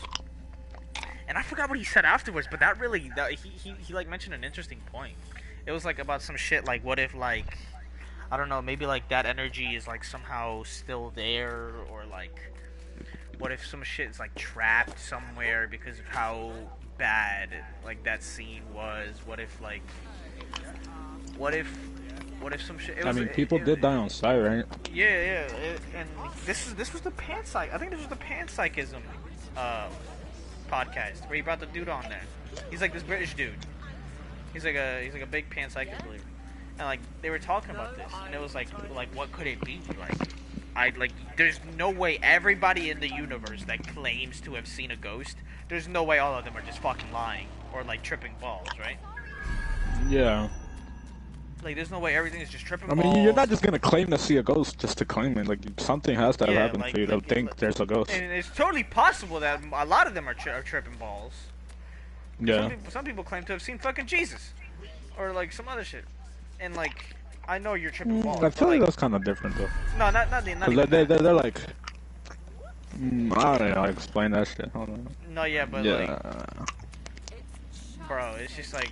And I forgot what he said afterwards, but that really he like mentioned an interesting point. It was like about some shit like what if like I don't know, maybe like that energy is like somehow still there, or like what if some shit is like trapped somewhere because of how bad like that scene was? What if some shit? I mean, people did die on site, right? Yeah. And this was the panpsych. I think this was the panpsychism podcast where he brought the dude on there. He's like this British dude. He's like a big panpsychist believer. And like they were talking about this, and it was like what could it be? There's no way everybody in the universe that claims to have seen a ghost, there's no way all of them are just fucking lying or like tripping balls, right? Yeah. Like there's no way everything is just tripping I balls. mean, you're not just gonna claim to see a ghost just to claim it. Like something has to have Yeah, happened like- for you to like- think there's a ghost. And it's totally possible that a lot of them are tripping balls. Yeah. Some people claim to have seen fucking Jesus, or like some other shit. And like, I know you're tripping balls. I feel but, like that's kind of different though. no, not 'Cause even they're that. like, I don't know. Explain that shit. Hold on. No, yeah, but Yeah. like, bro, it's just like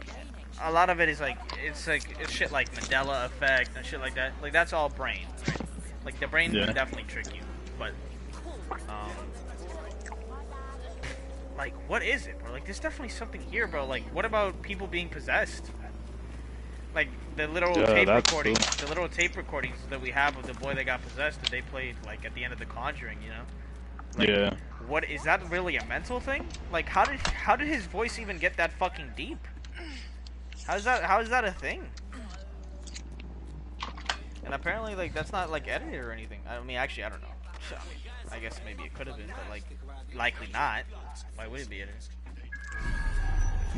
a lot of it is like it's shit like Mandela effect and shit like that. Like that's all brain, right? Like the brain Yeah. can definitely trick you, but um, like what is it, bro? Like there's definitely something here, bro. Like what about people being possessed? Like the literal tape that's recordings, true. the little tape recordings that we have of the boy that got possessed that they played like at the end of The Conjuring, you know? Like, Yeah. what is that really a mental thing? Like how did his voice even get that fucking deep? How is that a thing? And apparently like that's not like edited or anything. I mean actually I don't know. I guess maybe it could have been, but like likely not. Why would it be edited?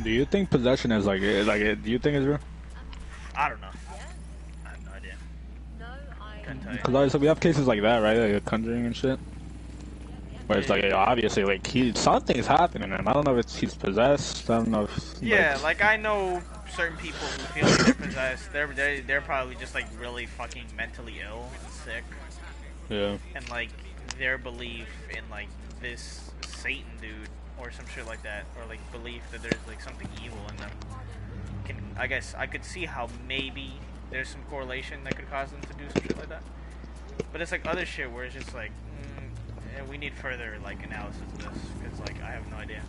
Do you think possession is like do you think it's real? I don't know. I have no idea. Couldn't tell you. Because we have cases like that, right? Like Conjuring and shit. Where it's like obviously like something's happening, and I don't know if he's possessed. I don't know if Yeah, like I know certain people who feel like they're possessed. They're probably just like really fucking mentally ill and sick, yeah. and like their belief in like this Satan dude or some shit like that, or like belief that there's like something evil in them. I guess I could see how maybe there's some correlation that could cause them to do some shit like that. But it's like other shit where it's just like, we need further like analysis of this because like I have no idea.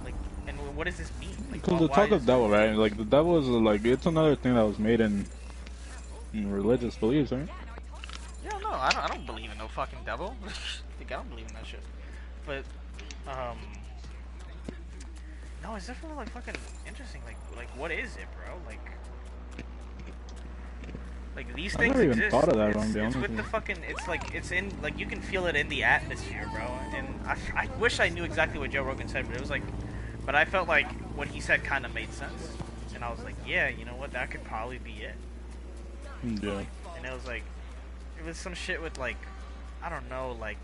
Like, and what does this mean? Like, Because the talk of devil, right? Like the devil is like it's another thing that was made in religious beliefs, right? Yeah, no, I don't believe in no fucking devil. Like I don't believe in that shit. But no, it's definitely like fucking interesting. Like what is it, bro? Like these I things never even exist. thought of that, It's, to be it's honest with with the you. fucking. It's like it's in like you can feel it in the atmosphere, bro. And I wish I knew exactly what Joe Rogan said, but it was like, but I felt like what he said kind of made sense, and I was like, yeah, you know what, that could probably be it. Yeah. And it was like, it was some shit with like, I don't know, like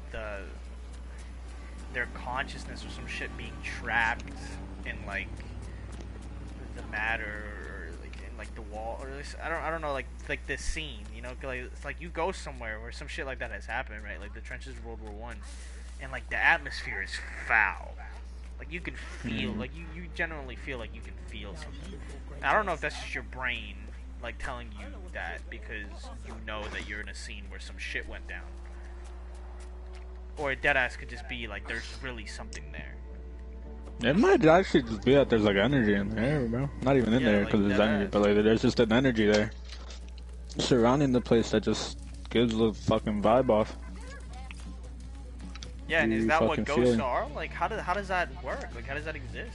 their consciousness or some shit being trapped in like the matter or like in like the wall or this, I don't know, like this scene, you know, like it's like you go somewhere where some shit like that has happened, right? Like the trenches of World War One, and like the atmosphere is foul. Like you can feel, like you genuinely feel like you can feel something. I don't know if that's just your brain like telling you that because you know that you're in a scene where some shit went down. Or a deadass could just be like there's really something there. It might actually just be that there's like energy in there, bro. Not even in Yeah, there like because there's dead energy, ass. but like there's just an energy there surrounding the place that just gives the fucking vibe off. Yeah, and is You that what fucking ghosts feel it. are? Like how does that work? Like how does that exist?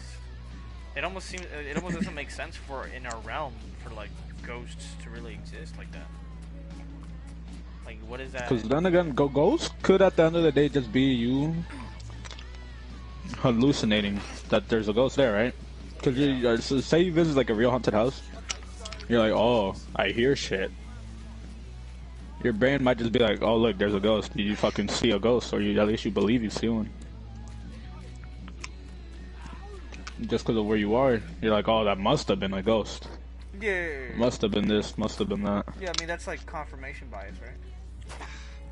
It almost doesn't make sense for in our realm for like ghosts to really exist like that. Like what is that? Because then again, ghosts could at the end of the day just be you hallucinating that there's a ghost there, right? Because so say you visit like a real haunted house, you're like, oh, I hear shit. Your brain might just be like, oh look, there's a ghost. You fucking see a ghost, or at least you believe you see one. Just because of where you are, you're like, oh, that must have been a ghost. Yeah. Must have been this, must have been that. Yeah, I mean that's like confirmation bias, right?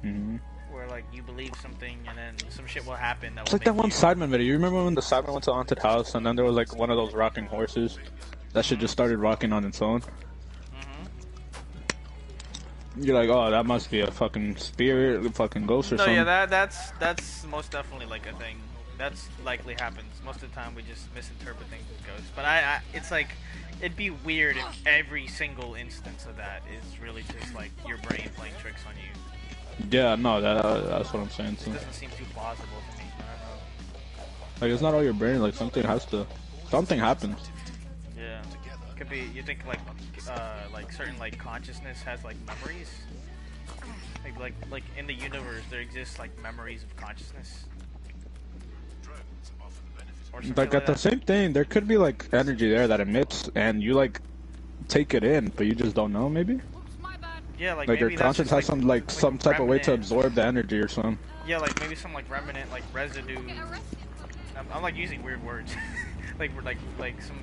hmm Where like you believe something and then some shit will happen that It's will like that make one you... Sidemen video. You remember when the Sidemen went to a haunted house and then there was like one of those rocking horses? That shit just started rocking on its own. You're like, oh, that must be a fucking spirit, a fucking ghost or No, something. yeah, that's most definitely like a thing. That's likely happens. Most of the time we just misinterpret things as ghosts. But I it's like, it'd be weird if every single instance of that is really just like your brain playing tricks on you. Yeah, no, that's what I'm saying It too. doesn't seem too plausible to me. I don't know. Like, it's not all your brain, like, something happens. Yeah. Could be, you think like certain like consciousness has like memories? Like in the universe there exists like memories of consciousness? Or some Like, shit at the that? same thing, there could be, like, energy there that emits, and you, like, take it in, but you just don't know, maybe? Yeah, like Like, your maybe that's conscience just, has like some type of way to remnant. absorb the energy or something. Yeah, like maybe some like remnant, like residue. I'm like using weird words, like some,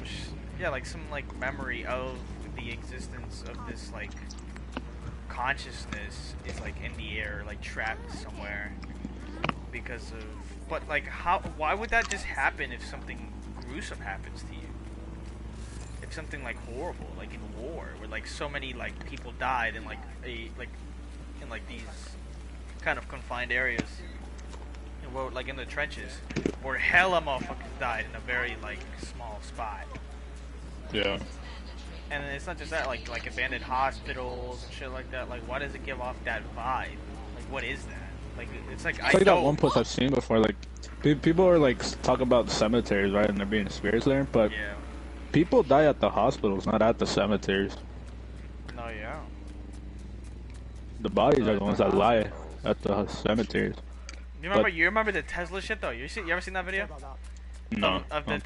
yeah, like some like memory of the existence of this like consciousness is like in the air, like trapped somewhere because of. But like, how? Why would that just happen if something gruesome happens to you? If something like horrible, like in war, where like so many like people died in like in like these kind of confined areas, where, like in the trenches, where hella motherfuckers died in a very like small spot. Yeah. And it's not just that, like abandoned hospitals and shit like that. Like, why does it give off that vibe? Like, what is that? Like, it's like, It's like that one post I've seen before. Like, people are like talk about cemeteries, right? And there being spirits there, but yeah. people die at the hospitals, not at the cemeteries. No, yeah. The bodies are the ones that lie at the cemeteries. You remember the Tesla shit though? You ever seen that video? No. Of the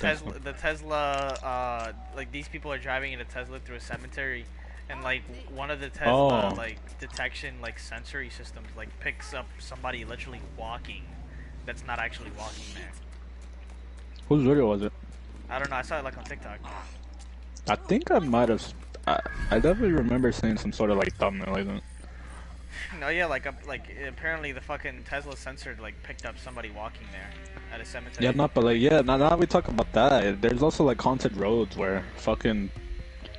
Tesla, like these people are driving in a Tesla through a cemetery, and like one of the Tesla like detection like sensory systems like picks up somebody literally walking, that's not actually walking there. Whose video was it? I don't know. I saw it like on TikTok. I think I might have. I definitely remember seeing some sort of like thumbnail like that. No, yeah, like apparently the fucking Tesla sensor like picked up somebody walking there at a cemetery. Yeah, not but like yeah. Now we talk about that. There's also like haunted roads where fucking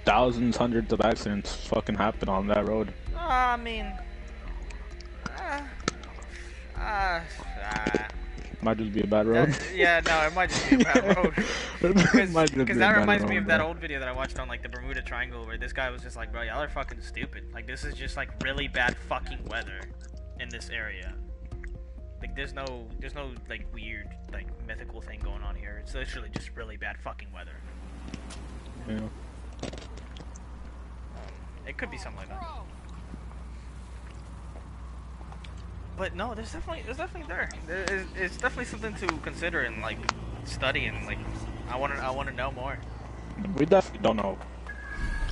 thousands, hundreds of accidents fucking happen on that road. I mean, Might just be a bad road. yeah, no, it might just be a bad road. Because that reminds me of that bro. old video that I watched on like the Bermuda Triangle where this guy was just like, bro, y'all are fucking stupid. Like, this is just like really bad fucking weather in this area. Like, there's no like weird like mythical thing going on here. It's literally just really bad fucking weather. Yeah. It could be something like that. But no, there's definitely there. It's definitely something to consider and like study and like I want to know more. We definitely don't know.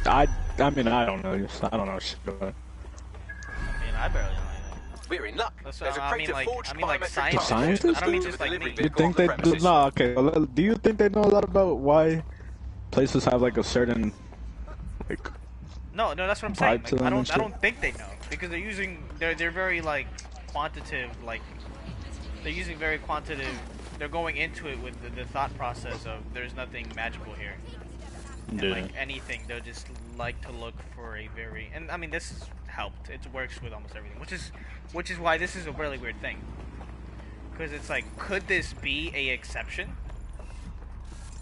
I mean I don't know. I don't know shit about it. I mean, I barely know anything. We're in luck. That's There's what a I crate mean, of like forged scientists. Scientists? I don't mean just like me. You think they do? No, okay. Well, do you think they know a lot about why places have like a certain like? No, that's what I'm saying. Vibe to Like, them I and shit? don't think they know because they're very like quantitative. Like they're using very quantitative. They're going into it with the thought process of there's nothing magical here. And Yeah. like anything, they'll just like to look for a very and I mean this has helped. It works with almost everything, which is why this is a really weird thing. Because it's like, could this be a exception?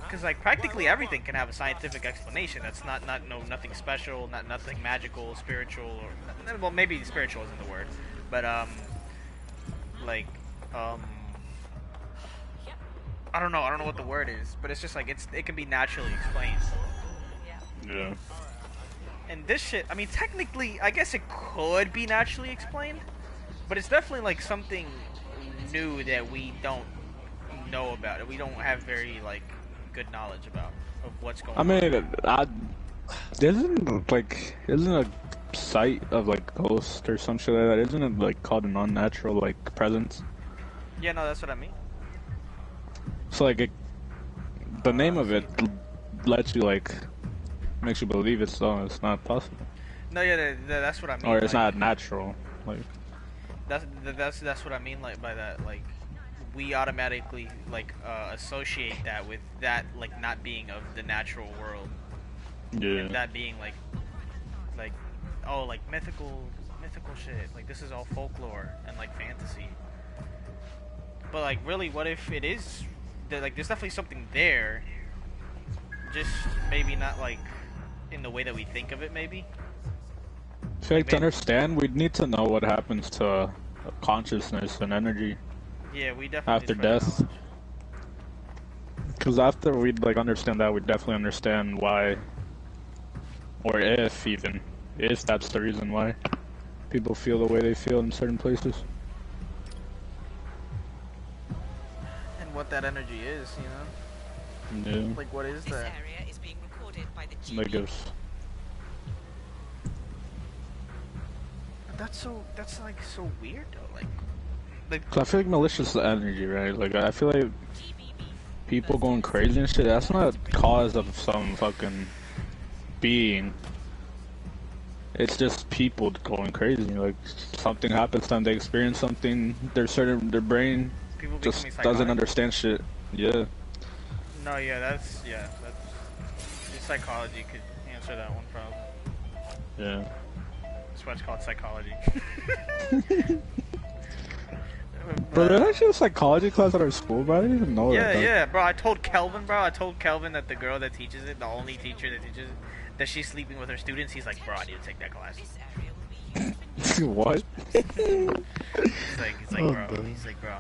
Because like practically everything can have a scientific explanation. That's nothing special, nothing magical, spiritual, or well maybe spiritual isn't the word, but I don't know what the word is, but it's just like it can be naturally explained. Yeah. And this shit, I mean, technically, I guess it could be naturally explained, but it's definitely like something new that we don't know about it. We don't have very like good knowledge about of what's going on. I mean, isn't a sight of like ghost or some shit like that? Isn't it like called an unnatural like presence? Yeah, no, that's what I mean. So like, the name of it lets you like, makes you believe it's not possible, No, yeah, that's what I mean. or it's like, not natural. Like, that's what I mean. Like by that, like we automatically like associate that with that like not being of the natural world. yeah. And that being like oh like mythical shit. Like this is all folklore and like fantasy. But like really, what if it is? Like there's definitely something there. Just maybe not like in the way that we think of it. Maybe. I feel like to understand, we'd need to know what happens to consciousness and energy Yeah, we definitely after need further death. knowledge. Because after we'd like understand that, we'd definitely understand why, or if that's the reason why people feel the way they feel in certain places. And what that energy is, you know? Yeah. Like what is This that? area is being recorded by the Like GB. if That's like so weird though. Like 'cause I feel like malicious energy, right? Like I feel like people going crazy and shit. That's not a cause of some fucking being. It's just people going crazy. Like something happens to them, they experience something. Their brain People just becoming doesn't psychotic. understand shit. Yeah. No, that's just psychology could answer that one problem. Yeah. That's why it's called psychology. Bro, there's actually a psychology class at our school, bro. I didn't even know that. Yeah, bro. I told Kelvin that the girl that teaches it, the only teacher that teaches it, that she's sleeping with her students. He's like, bro, I need to take that class. This area will be used for What? He's like, Oh, bro. bro. He's like, bro,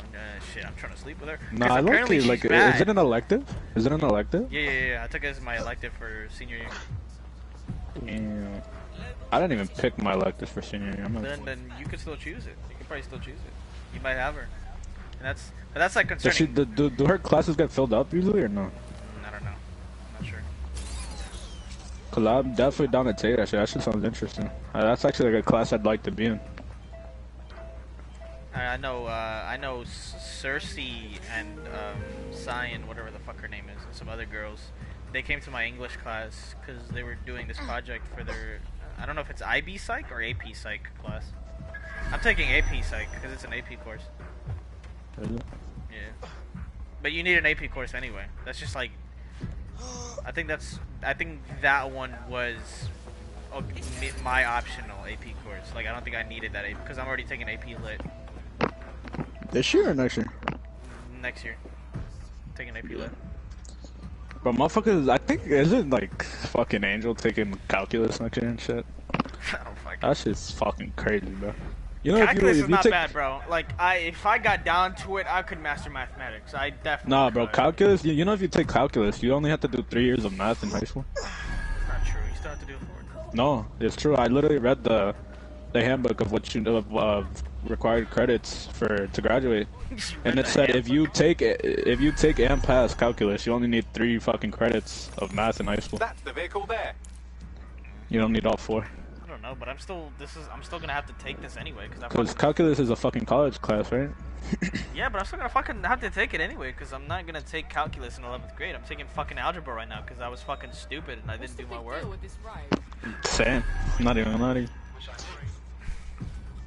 shit, I'm trying to sleep with her. Nah, 'Cause I apparently like, she's bad. is it an elective? Is it an elective? Yeah. I took it as my elective for senior year. Yeah. I didn't even pick my elective for senior year. Then you could still choose it. You could probably still choose it. You might have her, and that's like Does she, concerning. do her classes get filled up usually or no? I don't know. I'm not sure. Cause I'm definitely down to take that shit. That shit sounds interesting. That's actually like a class I'd like to be in. I know Cersei and Cyan, whatever the fuck her name is, and some other girls. They came to my English class because they were doing this project for their, I don't know if it's IB Psych or AP Psych class. I'm taking AP Psych because it's an AP course. Is it? Yeah. But you need an AP course anyway. That's just like, I think that one was my optional AP course. Like I don't think I needed that AP because I'm already taking AP Lit This year or next year? next year. Taking AP Lit. But motherfuckers, I think, isn't like fucking Angel taking calculus next year and shit? I don't fucking. That shit's fucking crazy, bro. You know, Calculus if is you not take, bad, bro. Like if I got down to it, I could master mathematics. I definitely. Nah, bro, could. calculus, you know if you take calculus, you only have to do 3 years of math in high school. Not true. You still have to do it for No, it's true. I literally read the handbook of what you of required credits to graduate, and it said if you take and pass calculus, you only need 3 fucking credits of math in high school. That's the vehicle there. You don't need all 4. I don't know, but I'm still gonna have to take this anyway Because calculus is a fucking college class, right? Yeah, but I'm still gonna fucking have to take it anyway because I'm not gonna take calculus in 11th grade. I'm taking fucking algebra right now because I was fucking stupid and I didn't do my work. With this ride? Same. Not even.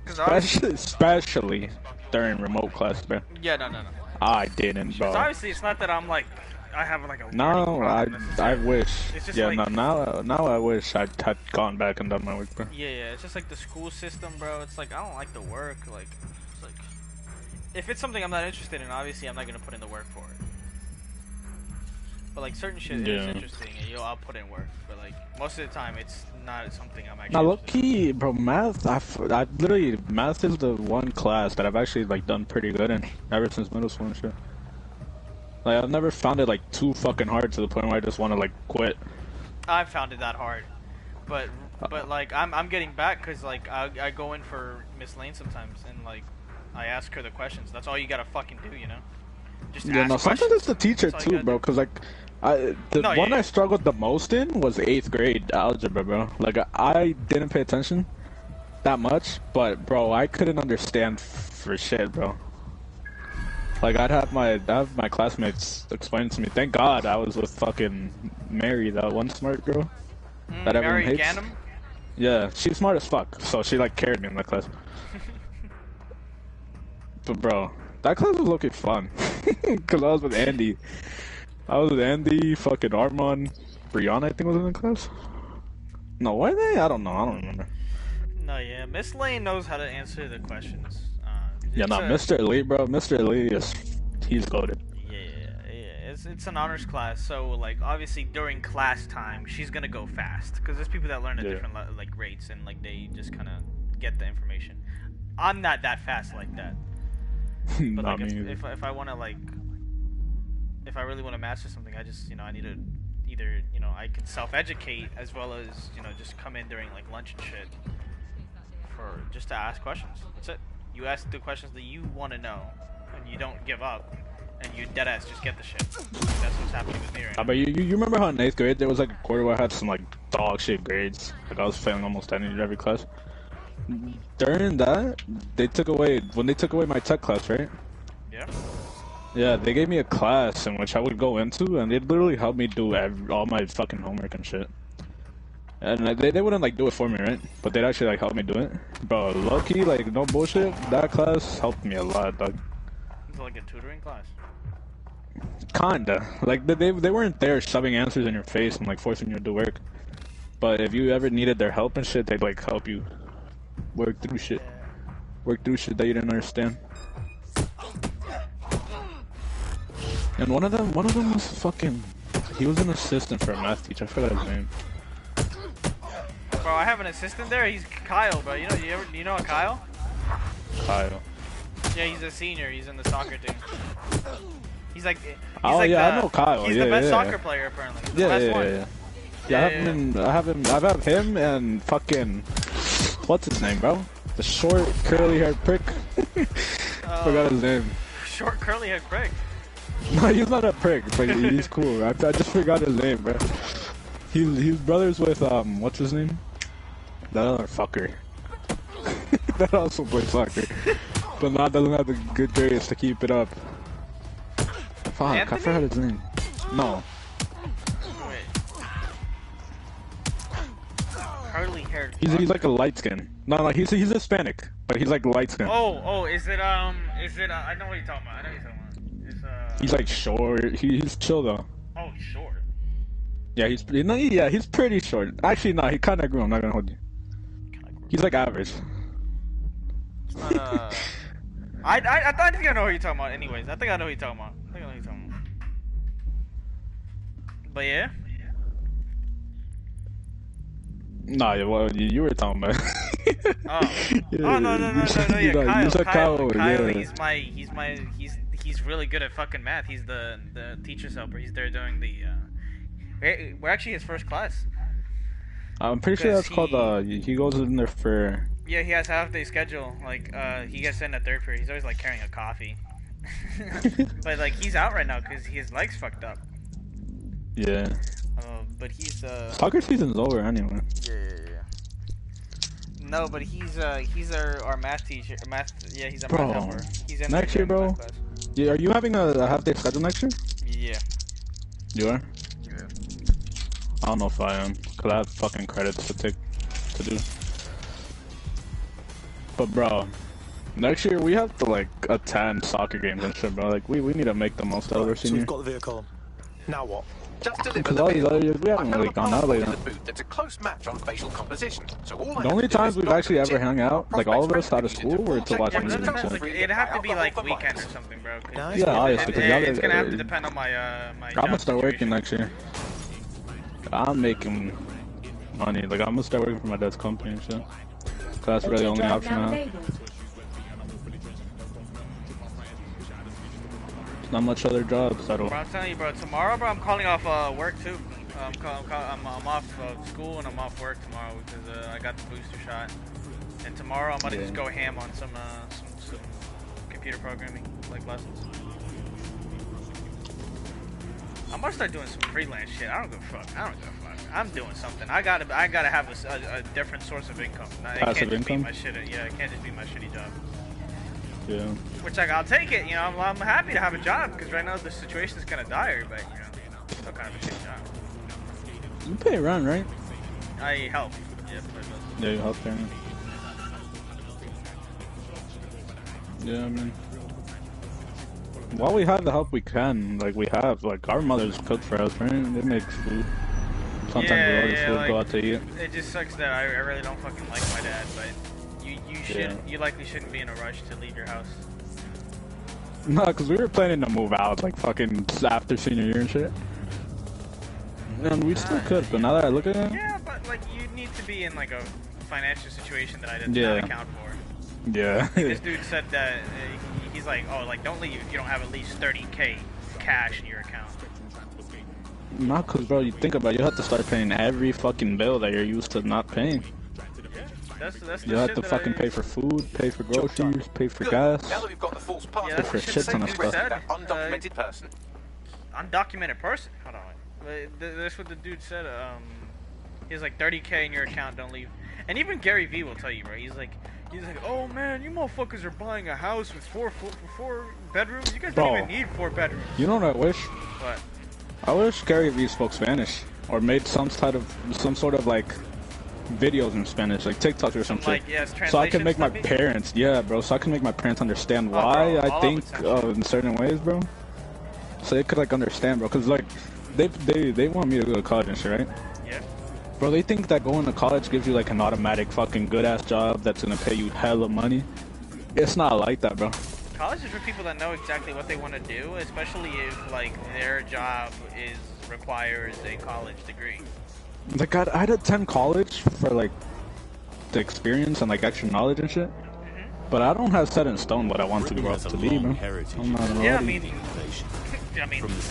Especially during remote class, bro. Yeah, no. I didn't, bro. Because obviously it's not that I'm like I have like a No, learning problem I necessarily. wish. It's just Yeah, like- now I wish I had gone back and done my work, bro. Yeah, it's just like the school system, bro. It's like I don't like the work. Like, it's like if it's something I'm not interested in, obviously I'm not gonna put in the work for it. But like certain shit is Yeah. interesting, and I'll put in work. But like most of the time, it's not something I'm actually. Now, low interested in. key, bro, math. I literally math is the one class that I've actually like done pretty good in ever since middle school and shit. Like I've never found it like too fucking hard to the point where I just want to like quit. I found it that hard, but like I'm getting back because like I go in for Miss Lane sometimes and like I ask her the questions. That's all you gotta fucking do, you know. Just Yeah, ask no, sometimes questions. it's the teacher That's all you too, gotta bro. do. Cause like, the No, one yeah. I struggled the most in was 8th grade algebra, bro. Like I didn't pay attention that much, but bro, I couldn't understand for shit, bro. Like I'd have my classmates explain to me. Thank God I was with fucking Mary, that one smart girl that everyone Mary hates. Gannum? Yeah, she's smart as fuck, so she like carried me in that class. But bro, that class was looking fun. Cause I was with Andy. Fucking Armand, Brianna, I think was in the class. No, were they? I don't know. I don't remember. No, yeah. Miss Lane knows how to answer the questions. Yeah, It's no, Mr. Lee, bro. Mr. Lee he's goated. Yeah. It's an honors class, so like obviously during class time she's gonna go fast because there's people that learn at Yeah. different like rates and like they just kind of get the information. I'm not that fast like that. But Not like me either. if I want to like if I really want to master something, I just I need to either I can self-educate as well as just come in during like lunch and shit for just to ask questions. That's it. You ask the questions that you want to know, and you don't give up, and you deadass just get the shit. That's what's happening with me right now. But you remember how in 8th grade there was like a quarter where I had some like dog shit grades? Like I was failing almost any every class. During that, when they took away my tech class, right? Yeah. Yeah, they gave me a class in which I would go into, and it literally helped me do all my fucking homework and shit. And they wouldn't like do it for me, right? But they'd actually like help me do it. Bro, low-key, like no bullshit, that class helped me a lot, dog. It's like a tutoring class. Kinda. Like they weren't there shoving answers in your face and like forcing you to do work. But if you ever needed their help and shit, they'd like help you work through shit. Work through shit that you didn't understand. And one of them was fucking. He was an assistant for a math teacher. I forgot his name. Bro, I have an assistant there. He's Kyle, bro. You know Kyle? Kyle. Yeah, he's a senior. He's in the soccer team. He's like. Oh like yeah, the, I know Kyle. He's yeah, the best yeah. soccer player apparently. He's the best one. Yeah, I have him and what's his name, bro? The short, curly-haired prick. Forgot his name. Short, curly-haired prick. No, he's not a prick, but he's cool. I just forgot his name, bro. He's brothers with what's his name? That other fucker. That also plays soccer, but now doesn't have the good grades to keep it up. Fuck, Anthony? I forgot his name. No. Curly-haired. He's like a light skin. No, he's Hispanic, but he's like light skin. Oh, is it I know what you're talking about. He's like short. He's chill though. Oh, short. Yeah, he's pretty short. Actually, no, he kind of grew. I'm not gonna hold you. He's like average. It's not I think I know what you're talking about. Anyways, I think I know what you're talking about. But yeah. Nah, yeah, well, you were talking about. No, yeah, Kyle, yeah. he's really good at fucking math. He's the teacher's helper. He's there doing the we're actually his first class. I'm pretty sure that's called he goes in there for. Yeah, he has half day schedule. Like he gets in at third period. He's always like carrying a coffee. But like he's out right now because his leg's fucked up. Yeah. But he's soccer season's over anyway. Yeah. No, but he's our math teacher. He's a math helper. He's in next year, bro. Yeah, are you having a half day schedule next year? Yeah. You are? Yeah. I don't know if I am, cause I have fucking credits to do. But bro, next year we have to like attend soccer games and shit, bro. Like we need to make the most out of our So senior. we've got the vehicle. Now what? Just deliver Because the all these vehicle. other years we haven't really gone out like in that. the boot that's a close match on facial composition. So all The only times we've actually ever hung out, like all of us out of school, were to watch movies and shit. It'd have to be like weekend or something, bro. Yeah, obviously. It's gonna have to depend on my my. I'm gonna start working next year. I'm making money. Like I'm gonna start working for my dad's company and shit. Cause that's really the only option I have. Not much other jobs that'll. Bro, I'm telling you, bro. Tomorrow, bro, I'm calling off work too. I'm off school and I'm off work tomorrow because I got the booster shot. And tomorrow I'm gonna just go ham on some computer programming like lessons. I'm gonna start doing some freelance shit. I don't give a fuck. I'm doing something. I gotta have a different source of income. It can't just be my shit. Yeah, it can't just be my shitty job. Yeah. Which like I'll take it. You know, I'm happy to have a job because right now the situation is kind of dire, but you know, it's still kind of a shitty job. You pay rent, right? I help. Yeah, Yeah, you help pay rent. Yeah, I mean, while we have the help we can, like we have, like our mothers cook for us, right? They make food. Sometimes we order food, like, go out to eat. It just sucks that I really don't fucking like my dad, but you likely shouldn't be in a rush to leave your house. No, because we were planning to move out, like fucking after senior year and shit. And we still could, but now that I look at it. Yeah, but like you need to be in like a financial situation that I did not account for. Yeah. This dude said that he's like, oh, like don't leave if you don't have at least 30K cash in your account. Not because, bro, you think about it, you have to start paying every fucking bill that you're used to not paying. That's you have to fucking pay for food, pay for groceries, pay for gas. Now that we've got the false passport, that's for a shit ton of stuff. that undocumented person. Undocumented person? Hold on. That's what the dude said. He has like 30K in your account, don't leave. And even Gary Vee will tell you, bro. He's like, oh man, you motherfuckers are buying a house with four bedrooms. You guys don't even need 4 bedrooms. You know what I wish? What? I wish Gary Vee spoke Spanish. or made some sort of like videos in Spanish, like TikTok or something. Like, yes, so I can make my maybe? parents, yeah, bro. So I can make my parents understand Oh, why bro, I all think of it, in certain ways, bro. So they could like understand, bro. Cause like they want me to go to college and shit, right? Yeah. Bro, they think that going to college gives you like an automatic fucking good ass job that's gonna pay you hella money. It's not like that, bro. College is for people that know exactly what they want to do, especially if like their job requires a college degree. Like I'd attend college for like the experience and like extra knowledge and shit. But I don't have set in stone what I want to grow up to be, bro. Yeah, I mean,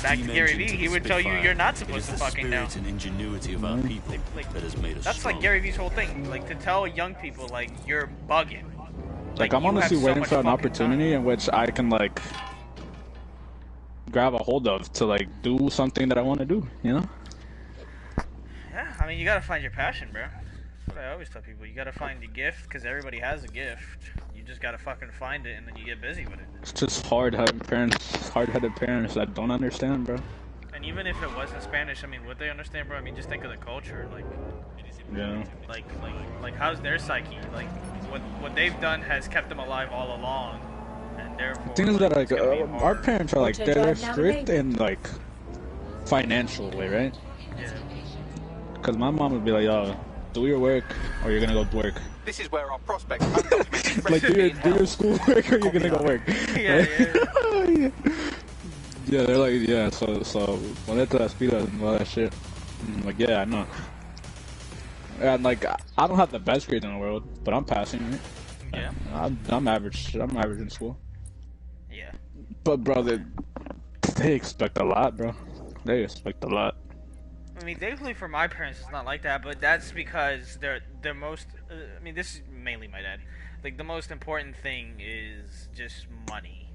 back to Gary Vee, he would tell you you're not supposed to fucking know. And ingenuity of our people that has made us That's strong. like Gary Vee's whole thing, like to tell young people like you're bugging. Like I'm you have honestly so waiting much for an fucking opportunity time. in which I can like grab a hold of to like do something that I want to do, you know? Yeah, I mean you gotta find your passion, bro. That's what I always tell people. You gotta find your gift, because everybody has a gift. You just gotta fucking find it, and then you get busy with it. It's just hard having parents, hard-headed parents that don't understand, bro. And even if it wasn't Spanish, I mean, would they understand, bro? I mean, just think of the culture, like, Yeah. like how's their psyche? Like, what they've done has kept them alive all along, and therefore. The thing is that like it's gonna be our hard. parents are like they're strict in like financial way, right? Yeah. Because my mom would be like, yo, do your work or you're gonna go to work. This is where our prospect undocumented Like do your schoolwork or you're gonna go work. Yeah, yeah. Yeah, they're like, yeah, so ponete las pilas and all that shit. I'm like, yeah, I know. And like, I don't have the best grades in the world, but I'm passing it. Yeah. I'm average. I'm average in school. Yeah. But bro, they expect a lot, bro. They expect a lot. I mean, thankfully for my parents, it's not like that, but that's because they're most. I mean, this is mainly my dad. Like the most important thing is just money.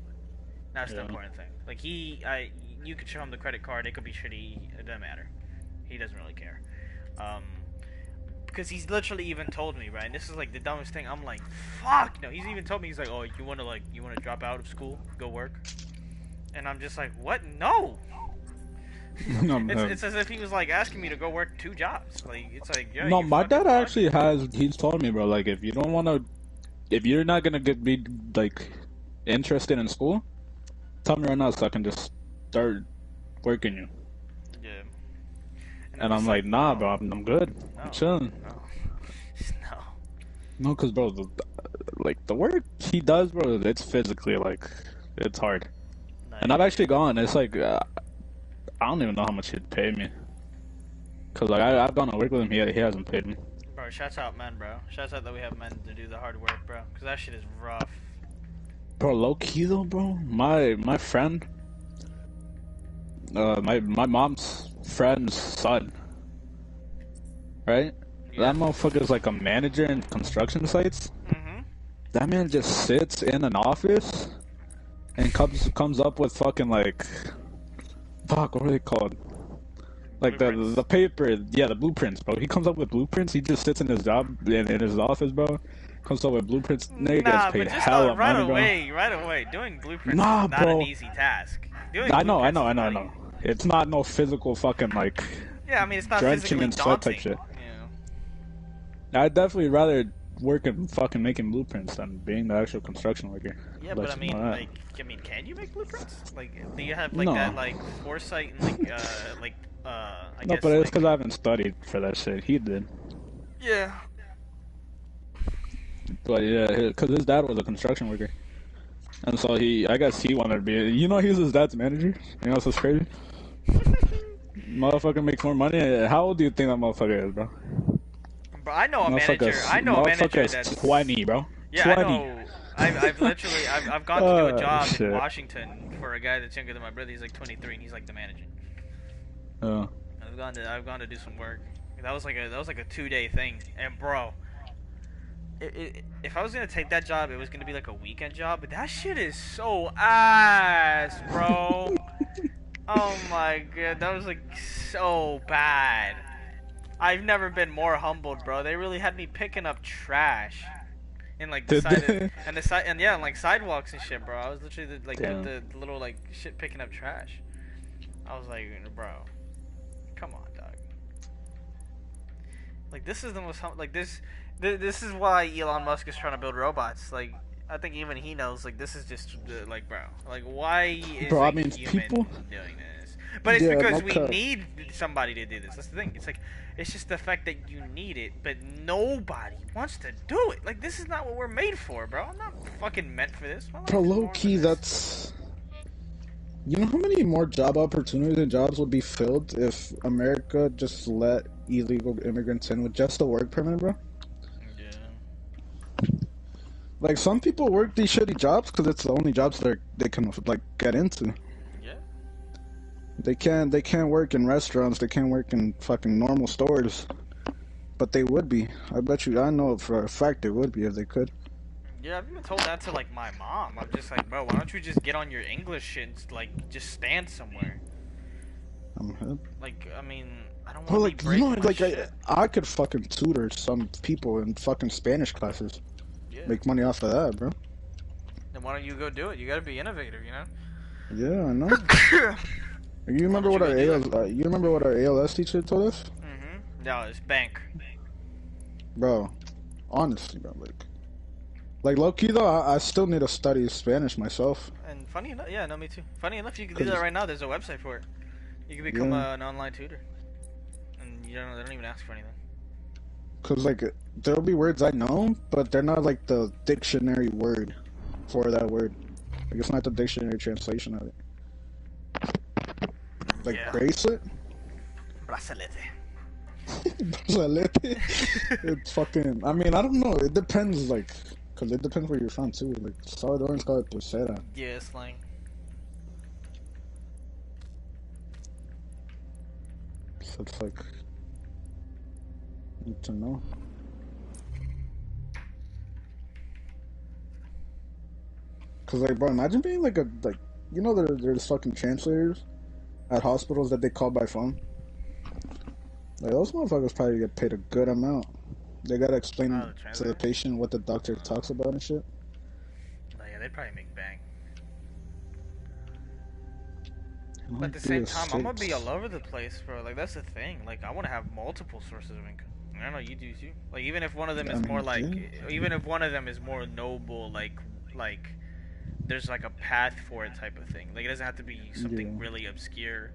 That's the important thing. Like you could show him the credit card. It could be shitty. It doesn't matter. He doesn't really care. Because he's literally even told me, right? And this is like the dumbest thing. I'm like, fuck no. He's even told me, he's like, oh, you wanna drop out of school, go work? And I'm just like, what? No. It's as if he was like asking me to go work 2 jobs. Like it's like, yeah. No, my dad actually has. He's told me, bro. Like, if you don't want to, if you're not gonna be like interested in school, tell me right now so I can just start working you. Yeah. And I'm like, nah, bro. I'm good. No. I'm chilling. No. No, cause bro, the work he does, bro, it's physically like, it's hard. And I've actually gone. It's like, I don't even know how much he'd pay me. Cause like I've gone to work with him. He hasn't paid me. Bro, shouts out men, bro. Shouts out that we have men to do the hard work, bro. Cause that shit is rough. Bro, low key though, bro. My friend, my mom's friend's son, right? Yeah. That motherfucker's like a manager in construction sites. That man just sits in an office and comes up with fucking like, fuck, what are they called? Like the paper, yeah, the blueprints, bro. He comes up with blueprints. He just sits in his job in his office, bro. Comes up with blueprints. Nigga gets paid hella money, bro. Right away. Doing blueprints Nah, is not bro. an easy task. I know. It's not no physical fucking like. Yeah, I mean it's not drenching physically in sweat daunting. type shit. Yeah. I'd definitely rather work in fucking making blueprints than being the actual construction worker. Yeah, but I mean, can you make blueprints? Like, do you have like No. that like foresight and I No, guess, but it's like- because I haven't studied for that shit. He did. Yeah. But yeah, because his dad was a construction worker. And so I guess he wanted to be, you know, he's his dad's manager. You know what's crazy? Motherfucker makes more money. How old do you think that motherfucker is, bro? But I know a manager. I know a manager Motherfucker is that's 20, bro. Yeah, 20. I know. I've literally I've gone to do a job in shit. Washington for a guy that's younger than my brother. He's like 23 and he's like the manager. Oh. I've gone to do some work. That was like a 2-day thing. And bro, if I was gonna take that job, it was gonna be like a weekend job. But that shit is so ass, bro. Oh my god, that was like so bad. I've never been more humbled, bro. They really had me picking up trash. In like the side and like sidewalks and shit, bro. I was literally the little like shit picking up trash. I was like, bro, come on, dog. Like this is the most like this is why Elon Musk is trying to build robots. Like I think even he knows like this is just like bro. Like why is Bro, a I mean, human people. doing this? But it's Yeah, no because we cut. need somebody to do this. That's the thing. It's like it's just the fact that you need it, but nobody wants to do it. Like this is not what we're made for, bro. I'm not fucking meant for this. My life Bro, is low boring key, for this. that's. You know how many more job opportunities and jobs would be filled if America just let illegal immigrants in with just a work permit, bro? Yeah. Like, some people work these shitty jobs because it's the only jobs they can, like, get into. Yeah. They can't work in restaurants, they can't work in fucking normal stores. But they would be. I bet you, I know for a fact they would be if they could. Yeah, I've even told that to like my mom. I'm just like, bro, why don't you just get on your English shit and like just stand somewhere? Like, I mean, I don't Well, want to like, be you know, breaking my like, shit. I could fucking tutor some people in fucking Spanish classes. Yeah. Make money off of that, bro. Then why don't you go do it? You gotta be innovator, you know? Yeah, I know. You remember Why what don't our you go do ALS, you remember what our ALS teacher told us? Mm-hmm. No, it's bank. Bro, honestly, bro, like low key though, I still need to study Spanish myself. And funny enough, yeah, no, me too. Funny enough, you can do that right now. There's a website for it. You can become Yeah. an online tutor, and they don't even ask for anything. Cause like there'll be words I know, but they're not like the dictionary word for that word. Like it's not the dictionary translation of it. Like Yeah. bracelet. Bracelete. Bracelete. It's fucking. I mean, I don't know. It depends, like, cause it depends where you're from too. Like Salvadorans call it pulsera. Yeah, slang. So it's like, need to know. Cause like, bro, imagine being like you know, there's fucking translators at hospitals that they call by phone. Like those motherfuckers probably get paid a good amount. They gotta explain Oh, the to the translator? patient what the doctor talks about and shit. No, yeah, they'd probably make bang. Might But at the be same the time, I'm gonna be States. all over the place, bro. Like that's the thing. Like I want to have multiple sources of income. I know you do too. Like even if one of them I is mean, more like, yeah. even if one of them is more noble, like there's like a path for it type of thing. Like it doesn't have to be something Yeah. really obscure.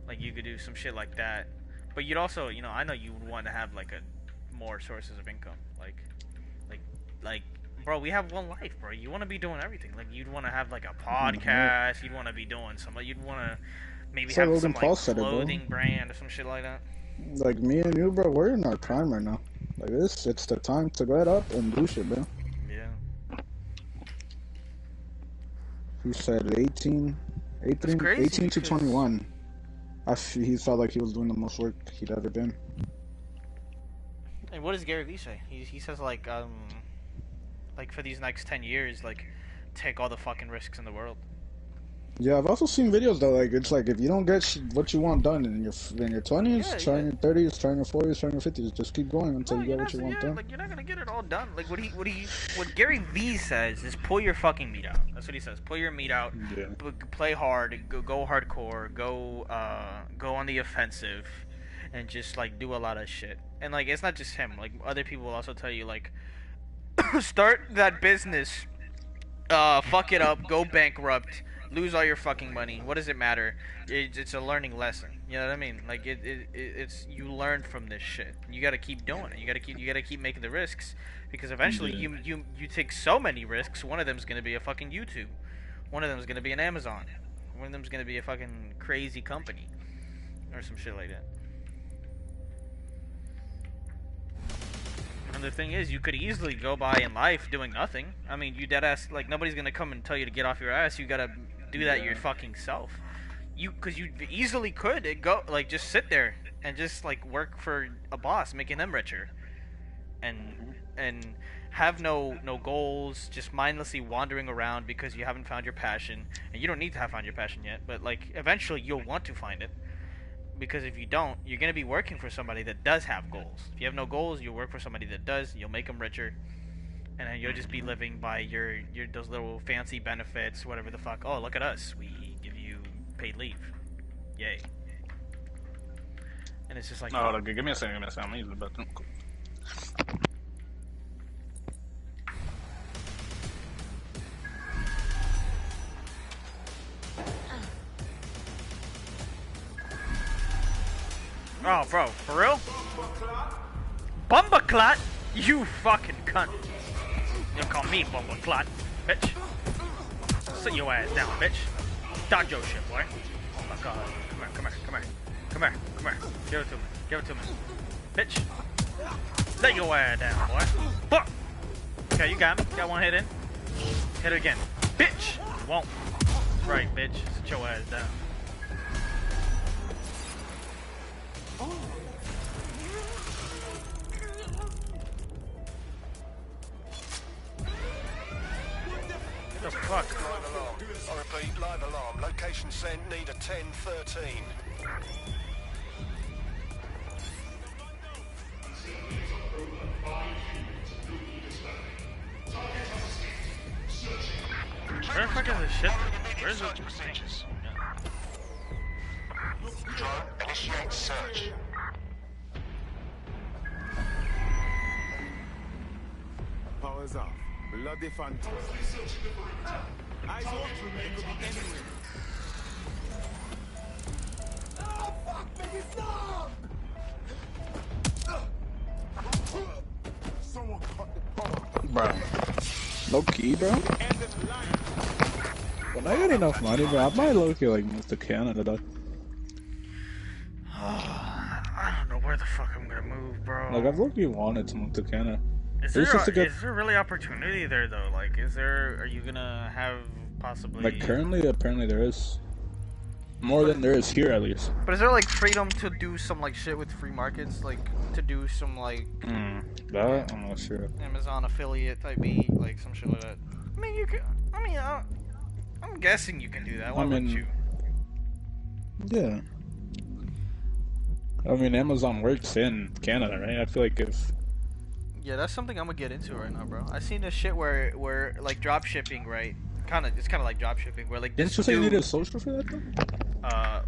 Like you could do some shit like that. But you'd also, you know, I know you would want to have like a more sources of income. Like, bro, we have one life, bro. You want to be doing everything. Like you'd want to have like a podcast. You'd want to be doing some. You'd want to maybe It's like have Logan some Paul like said it, bro. clothing brand or some shit like that. Like me and you, bro, we're in our prime right now. Like it's the time to get up and do shit, bro. Yeah. He said 18 crazy 18 to because- 21. He felt like he was doing the most work he'd ever been. And what does Gary Vee say? He says like for these next 10 years, like take all the fucking risks in the world. Yeah, I've also seen videos though. Like it's like if you don't get what you want done in your 20s, Yeah, try in yeah. your 30s, try in your 40s, try in your 50s. Just keep going until No, you you're get not. what you want done. Like you're not gonna get it all done. Like what Gary Vee says is pull your fucking meat out. That's what he says. Pull your meat out. Yeah. Play hard. Go hardcore. Go on the offensive, and just like do a lot of shit. And like it's not just him. Like other people will also tell you like start that business. Fuck it up. Go bankrupt. Lose all your fucking money. What does it matter? It's a learning lesson. You know what I mean? Like it's you learn from this shit. You gotta keep doing it. You gotta keep making the risks because eventually you take so many risks. One of them's gonna be a fucking YouTube. One of them's gonna be an Amazon. One of them's gonna be a fucking crazy company or some shit like that. And the thing is, you could easily go by in life doing nothing. I mean, you dead ass like nobody's gonna come and tell you to get off your ass. You gotta do that your fucking self. Cause you easily could go like just sit there and just like work for a boss, making them richer, and have no goals, just mindlessly wandering around because you haven't found your passion, and you don't need to have found your passion yet. But like eventually you'll want to find it. Because if you don't, you're going to be working for somebody that does have goals. If you have no goals, you'll work for somebody that does. You'll make them richer. And then you'll just be living by your those little fancy benefits, whatever the fuck. Oh, look at us. We give you paid leave. Yay. And it's just like... No, hold on, give me a second. I'm easily about to. Oh, bro, for real? Bumbaclot? You fucking cunt. You call me Bumbaclot, bitch. Sit your ass down, bitch. Dodge your shit, boy. Oh my god. Come here, come here, come here. Come here, come here. Give it to me. Give it to me. Bitch. Let your ass down, boy. Fuck. Okay, you got me. Got one hit in. Hit it again. Bitch. Won't. Right, bitch. Sit your ass down. What the fuck? Live alarm. I repeat, live alarm. Location sent, need a 1013. Where the fuck is this shit? Where's the procedures? Drone, initiate search. Powers off. Bloody phantom. Eyes open. It could be anywhere. Oh, fuck me, stop! Someone cut the power. Bro. Low key, bro. When I got enough money, bro, I might low key like move to Canada, dog. I don't know where the fuck I'm gonna move, bro. Like, I've low key wanted to move to Canada. Is there really opportunity there though? Like, are you gonna have possibly? Like currently, apparently there is more than there is here at least. But is there like freedom to do some like shit with free markets, like to do some like That I'm not sure. Amazon affiliate type beat, like some shit like that. I mean, you can. I mean, I'm guessing you can do that. Why wouldn't you? Yeah. I mean, Amazon works in Canada, right? I feel like if. Yeah, that's something I'm gonna get into right now, bro. I seen this shit where like drop shipping, right? It's kind of like drop shipping, where like. Didn't you say you needed a social for that though?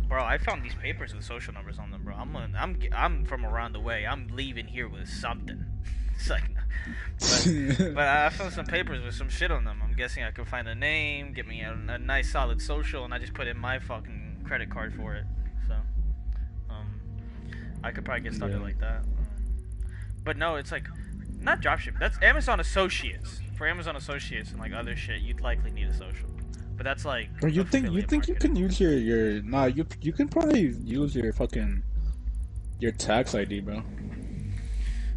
Bro, I found these papers with social numbers on them, bro. I'm from around the way. I'm leaving here with something. It's like, but I found some papers with some shit on them. I'm guessing I could find a name, get me a nice solid social, and I just put in my fucking credit card for it. So, I could probably get started like that. But no, it's like. Not dropship. That's Amazon Associates. For Amazon Associates and like other shit, you'd likely need a social. But that's like. Or you think you can use your nah you can probably use your fucking tax ID, bro.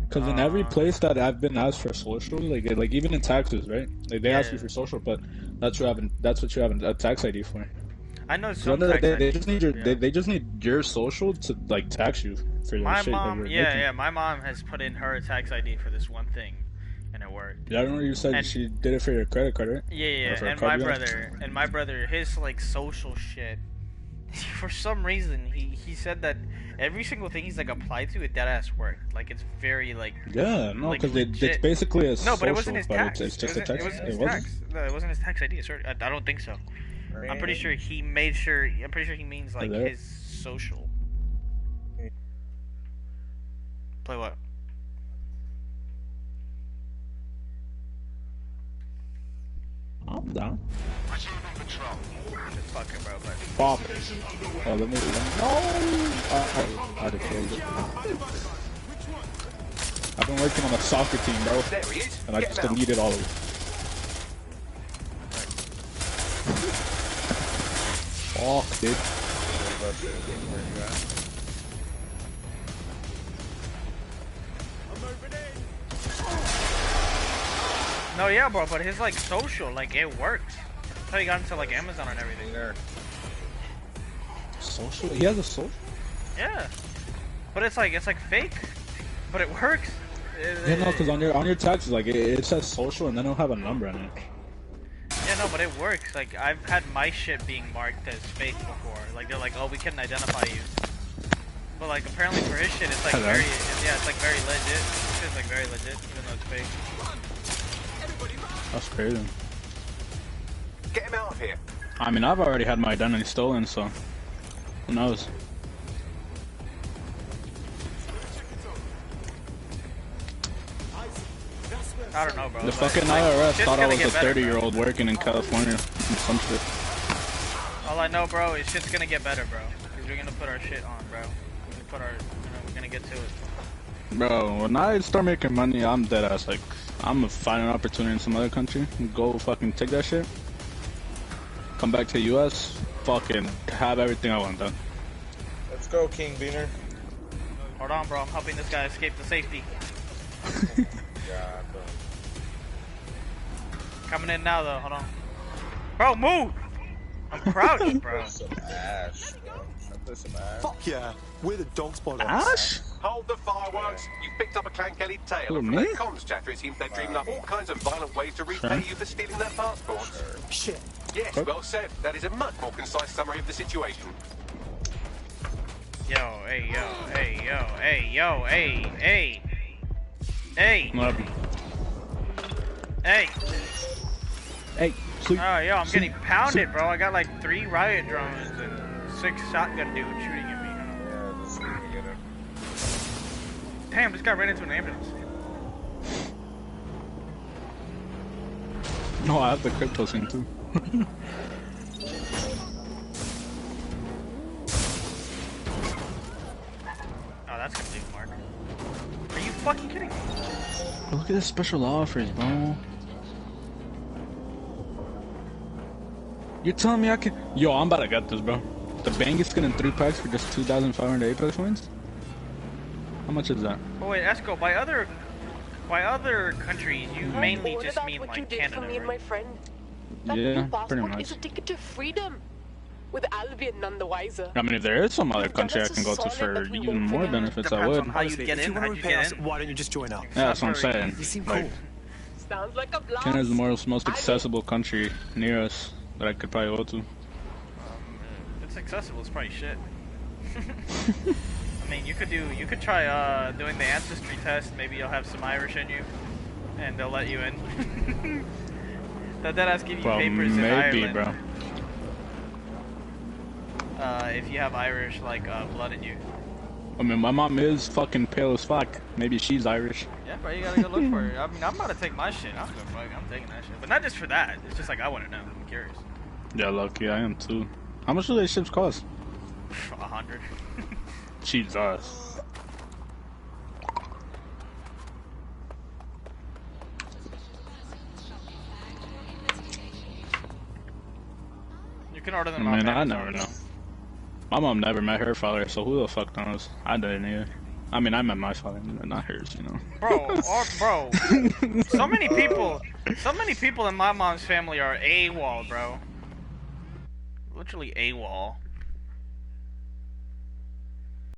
Because in every place that I've been asked for social, like even in taxes, right? Like they ask you for social, but that's what you have a tax ID for. I know some. So they just need they just need your social to like tax you for my shit mom. that you're making. My mom has put in her tax ID for this one thing, and it worked. Yeah, I remember you said she did it for your credit card, right? Yeah. And my brother, his like social shit. For some reason, he said that every single thing he's like applied to, it deadass worked. Like it's very like. Yeah, no, because like, it's basically a no, but it wasn't his tax. It's just a tax. It wasn't his tax. No, it wasn't his tax ID. I don't think so. I'm pretty sure he made sure. I'm pretty sure he means like his social. Play what? I'm down. Just fucking bro, but. Pop. Oh, let me. No. I just killed it. I've been working on a soccer team, bro, and I just deleted all of it. Fuck, dude. No, yeah, bro, but his like social, like it works. That's how he got into like Amazon and everything. There. Social? He has a social? Yeah, but it's like fake, but it works. Yeah, no, because on your taxes, like it says social and then it'll have a number in it. Yeah, no, but it works. Like, I've had my shit being marked as fake before. Like, they're like, oh, we couldn't identify you. But, like, apparently for his shit, it's like it's like very legit. This shit's like very legit, even though it's fake. That's crazy. Get him out of here. I mean, I've already had my identity stolen, so who knows? I don't know, bro. The fucking IRS thought I was a 30-year-old working in California. Some shit. All I know, bro, is shit's gonna get better, bro. Because we're gonna put our shit on, bro. put our, we're gonna get to it. Bro, when I start making money, I'm dead ass. Like, I'm gonna find an opportunity in some other country, go fucking take that shit, come back to the US, fucking have everything I want done. Let's go, King Beaner. Hold on, bro. I'm helping this guy escape the safety. God, bro. Coming in now, though. Hold on. Bro, move! I'm crouched, bro. Some ash, bro. I put some ash. Fuck yeah, we're the dog spotters. Ash? Hold the fireworks. You picked up a Clan-Kelly tail, Who, and from me? their comms chatter, it seems they've dreamed up all kinds of violent ways to repay you for stealing their passports. Shit. Yes, well said. That is a much more concise summary of the situation. Yo, hey, yo, hey, yo, hey, yo, hey, hey. Hey, What happened? hey. Hey, sleep. Oh, yo, I'm sleep, getting pounded, sleep. bro. I got like 3 riot drones and 6 shotgun dudes shooting at me. Yeah, just sleep together. Damn, this guy ran into an ambulance. No, I have the crypto thing too. Oh, that's gonna leave a mark. Are you fucking kidding me? Look at this special offers, bro. You're telling me I can? Yo, I'm about to get this, bro. The Bang skin in 3 packs for just 2,500 Apex points. How much is that? Oh wait, Esco, by other countries, you mainly All just about mean what like you did Canada, for me and right? my friend. That Yeah, blue pretty passport much. is a ticket to freedom. With Albion none the wiser. I mean, if there is some other country I That's can go a to solid for that we even won't more forget. benefits, I Depends would. on how you Honestly, get if in. you want How'd to you repay get us, in? why don't you just join up? Yeah, that's what I'm saying. You seem Like, cool. Sounds like a blast. Canada's the most accessible country near us that I could probably go to. It's accessible. It's probably shit. I mean, you could try doing the ancestry test. Maybe you'll have some Irish in you, and they'll let you in. That has give you Well, papers in maybe, Ireland. bro. If you have Irish blood in you. I mean, my mom is fucking pale as fuck. Maybe she's Irish. Yeah, bro, you gotta go look for her. I mean, I'm about to take my shit. I'm taking that shit, but not just for that. It's just like I want to know. I'm curious. Yeah, lucky I am too. How much do these ships cost? 100. Jesus. You can order them. I mean, off I Amazon. never know. My mom never met her father, so who the fuck knows? I didn't either. I mean, I met my father, not hers, you know. Bro, so many people in my mom's family are AWOL, bro. Literally AWOL.